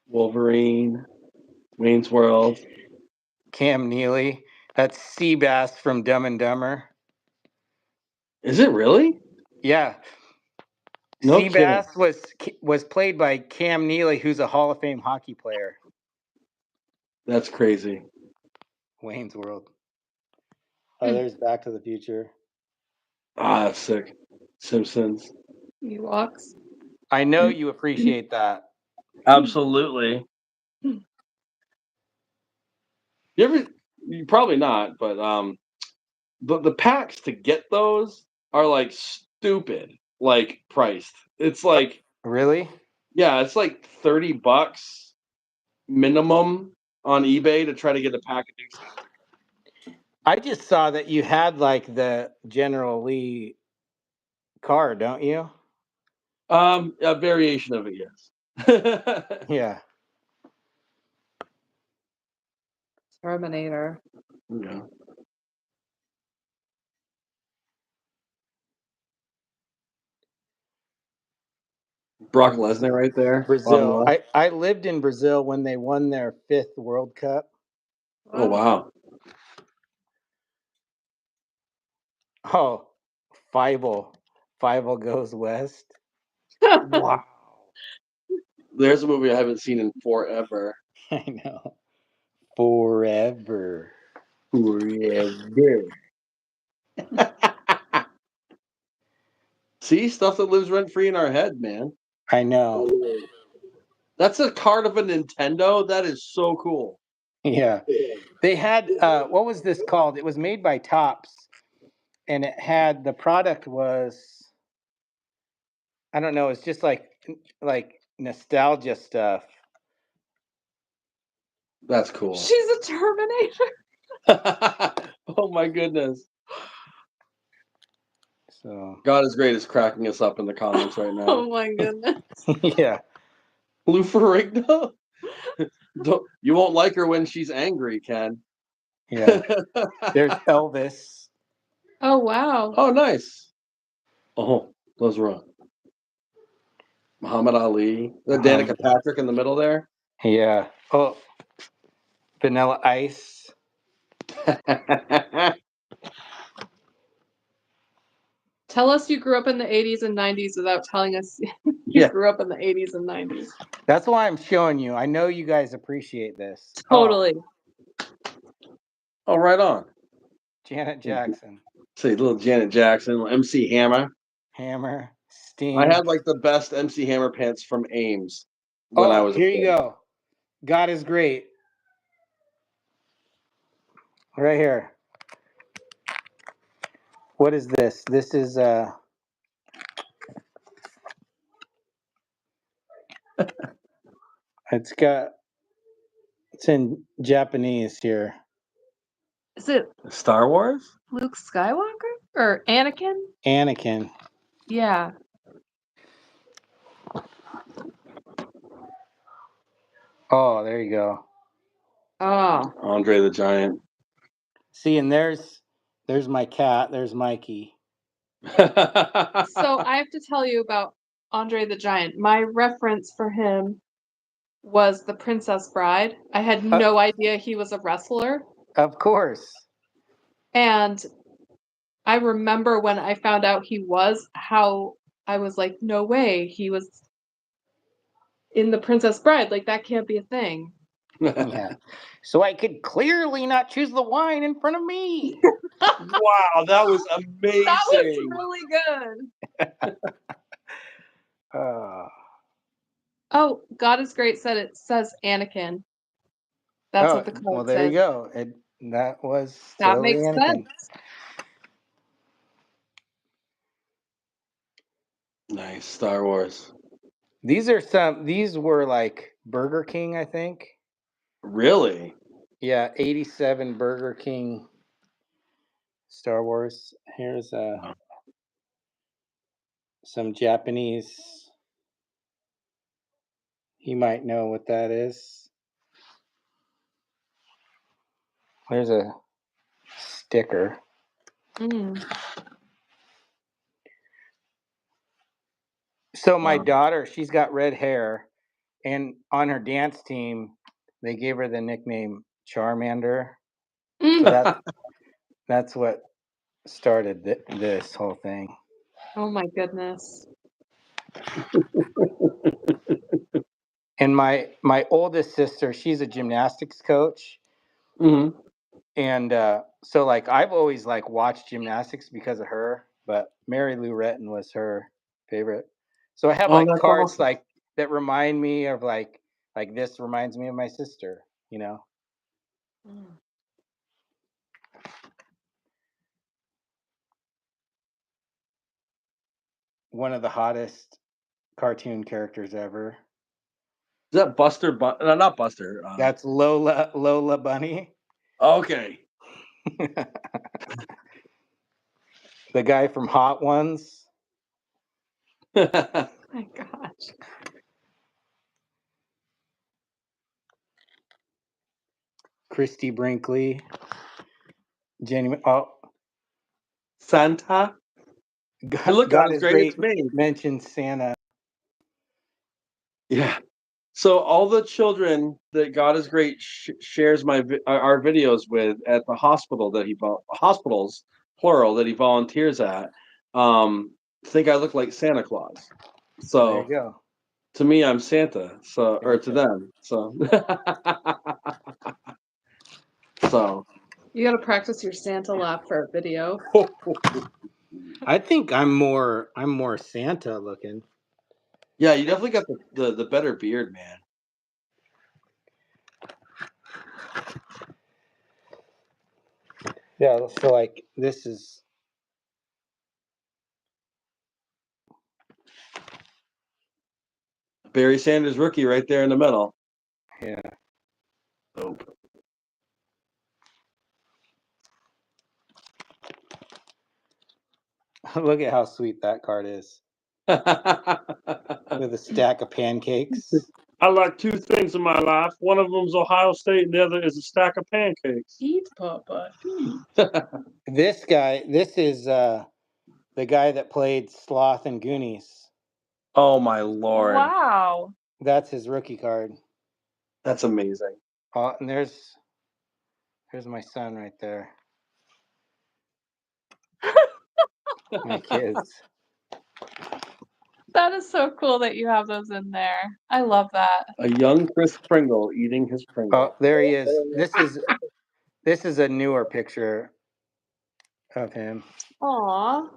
Wolverine, Wayne's World. Cam Neely. That's Seabass from Dumb and Dumber. Is it really? Yeah. No Seabass was played by Cam Neely, who's a Hall of Fame hockey player. That's crazy. Wayne's World. Oh, there's Back to the Future. Ah, that's sick. Simpsons. Ewoks. I know you appreciate that. Absolutely. You probably not, but the packs to get those are like stupid, like priced. It's like Really? yeah, it's like $30 minimum on eBay to try to get a pack of Dixie. I just saw that you had like the General Lee card, don't you? A variation of it, yes. Yeah. Terminator. Yeah. Brock Lesnar right there. Brazil. I lived in Brazil when they won their 5th World Cup. Oh wow. Oh, Fievel Goes West. Wow. There's a movie I haven't seen in forever. I know. Forever. See, stuff that lives rent free in our head, man. I know. That's a card of a Nintendo. That is so cool. Yeah. They had what was this called? It was made by Topps. and it had, the product was, I don't know, it's just like nostalgia stuff. That's cool. She's a Terminator. Oh my goodness. So God is great is cracking us up in the comments right now. Oh my goodness. yeah. Lou Ferrigno? You won't like her when she's angry, Ken. Yeah. There's Elvis. Oh wow. Oh, nice. Oh, those were Muhammad Ali. The Danica Patrick in the middle there. Yeah. Oh, Vanilla Ice. Tell us you grew up in the 80s and 90s without telling us you Yeah. grew up in the 80s and 90s. That's why I'm showing you. I know you guys appreciate this. Totally. Oh, right on. Janet Jackson. See, little Janet Jackson, little MC Hammer. Hammer. Sting. I had like the best MC Hammer pants from Ames when I was a here kid. you go. God is great. Right here. What is this? This is it's in Japanese here. Is it Star Wars? Luke Skywalker or Anakin? Anakin. Yeah. Oh, there you go. Oh. Andre the Giant. See, and there's my cat. There's Mikey. So I have to tell you about Andre the Giant. My reference for him was The Princess Bride. I had no idea he was a wrestler. Of course. And I remember when I found out he was, how I was like, no way, he was in The Princess Bride. Like, that can't be a thing. Yeah. So I could clearly not choose the wine in front of me. Wow, that was amazing. That was really good. Oh, God is great said it says Anakin. That's what the code well, there says. you go. That was That totally makes Anakin. sense. Nice. Star Wars. These were like Burger King, I think. Really? Yeah, 87 Burger King Star Wars. Here's some Japanese. You might know what that is. There's a sticker. So my daughter, she's got red hair, and on her dance team, they gave her the nickname Charmander. So that's what started this whole thing. Oh my goodness. And my oldest sister, she's a gymnastics coach. Mm-hmm. And so like I've always like watched gymnastics because of her, but Mary Lou Retton was her favorite. So I have like cards awesome. like that remind me of like this reminds me of my sister, you know. One of the hottest cartoon characters ever. Is that Buster? No, not Buster. That's Lola Bunny. Okay. The guy from Hot Ones. Oh my gosh. Christy Brinkley. Jenny. Santa. God is great. Mentioned Santa. Yeah. So all the children that God is great shares our videos with at the hospital that hospitals plural that he volunteers at, think I look like Santa Claus. So there you go. To me, I'm Santa. So or to them. So so You gotta practice your Santa laugh for a video. I think I'm more Santa looking. Yeah, you definitely got the better beard, man. Yeah, so like this is Barry Sanders rookie right there in the middle. Yeah. Nope. Look at how sweet that card is. With a stack of pancakes. I like two things in my life. One of them is Ohio State, and the other is a stack of pancakes. Eat, Papa. Eat. This guy, this is the guy that played Sloth and Goonies. Oh my Lord. Wow. That's his rookie card. That's amazing. Oh, and there's my son right there. My kids. That is so cool that you have those in there. I love that. A young Chris Pringle eating his Pringle. Oh, there he is. This is a newer picture of him. Aw.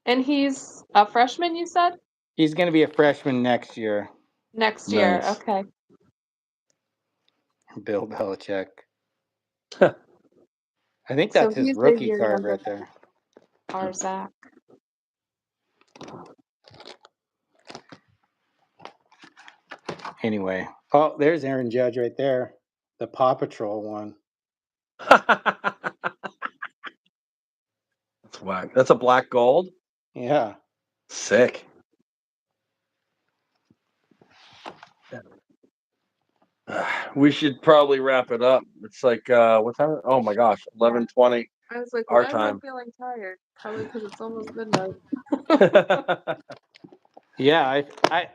And he's a freshman, you said? He's going to be a freshman next year. Next year. Nice. Okay. Bill Belichick. I think that's his he's a rookie year card younger right there. Our Zach. Anyway. Oh, there's Aaron Judge right there. The Paw Patrol one. That's whack. That's a black gold? Yeah. Sick. We should probably wrap it up. It's like what time? Oh my gosh, 11:20 I was like, our why time. am I feeling tired? Probably because it's almost midnight. Yeah,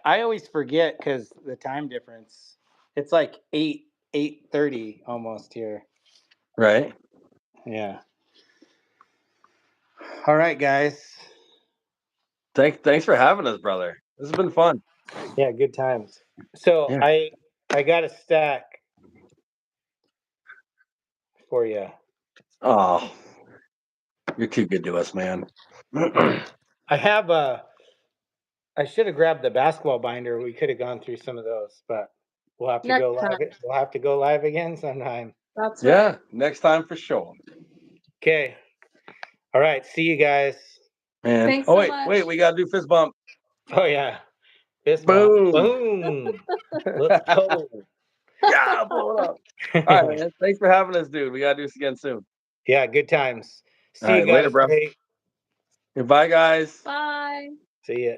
I always forget because the time difference. It's like 8:30 almost here. Right. Yeah. All right, guys. Thanks for having us, brother. This has been fun. Yeah, good times. So Yeah. I got a stack for you. Oh, you're too good to us, man. I have I should have grabbed the basketball binder. We could have gone through some of those, but we'll have to Next go live. time. We'll have to go live again sometime. That's right. Yeah, next time for sure. Okay. All right. See you guys. Man. Thanks Oh so wait, much. wait, we gotta do fist bump. Oh yeah. Fist bump. Boom. Boom. Let's go. Yeah, blow it up. All right, man. Thanks for having us, dude. We gotta do this again soon. Yeah, good times. See All you right, guys. later, bro. Hey, Goodbye, guys. Bye. see ya.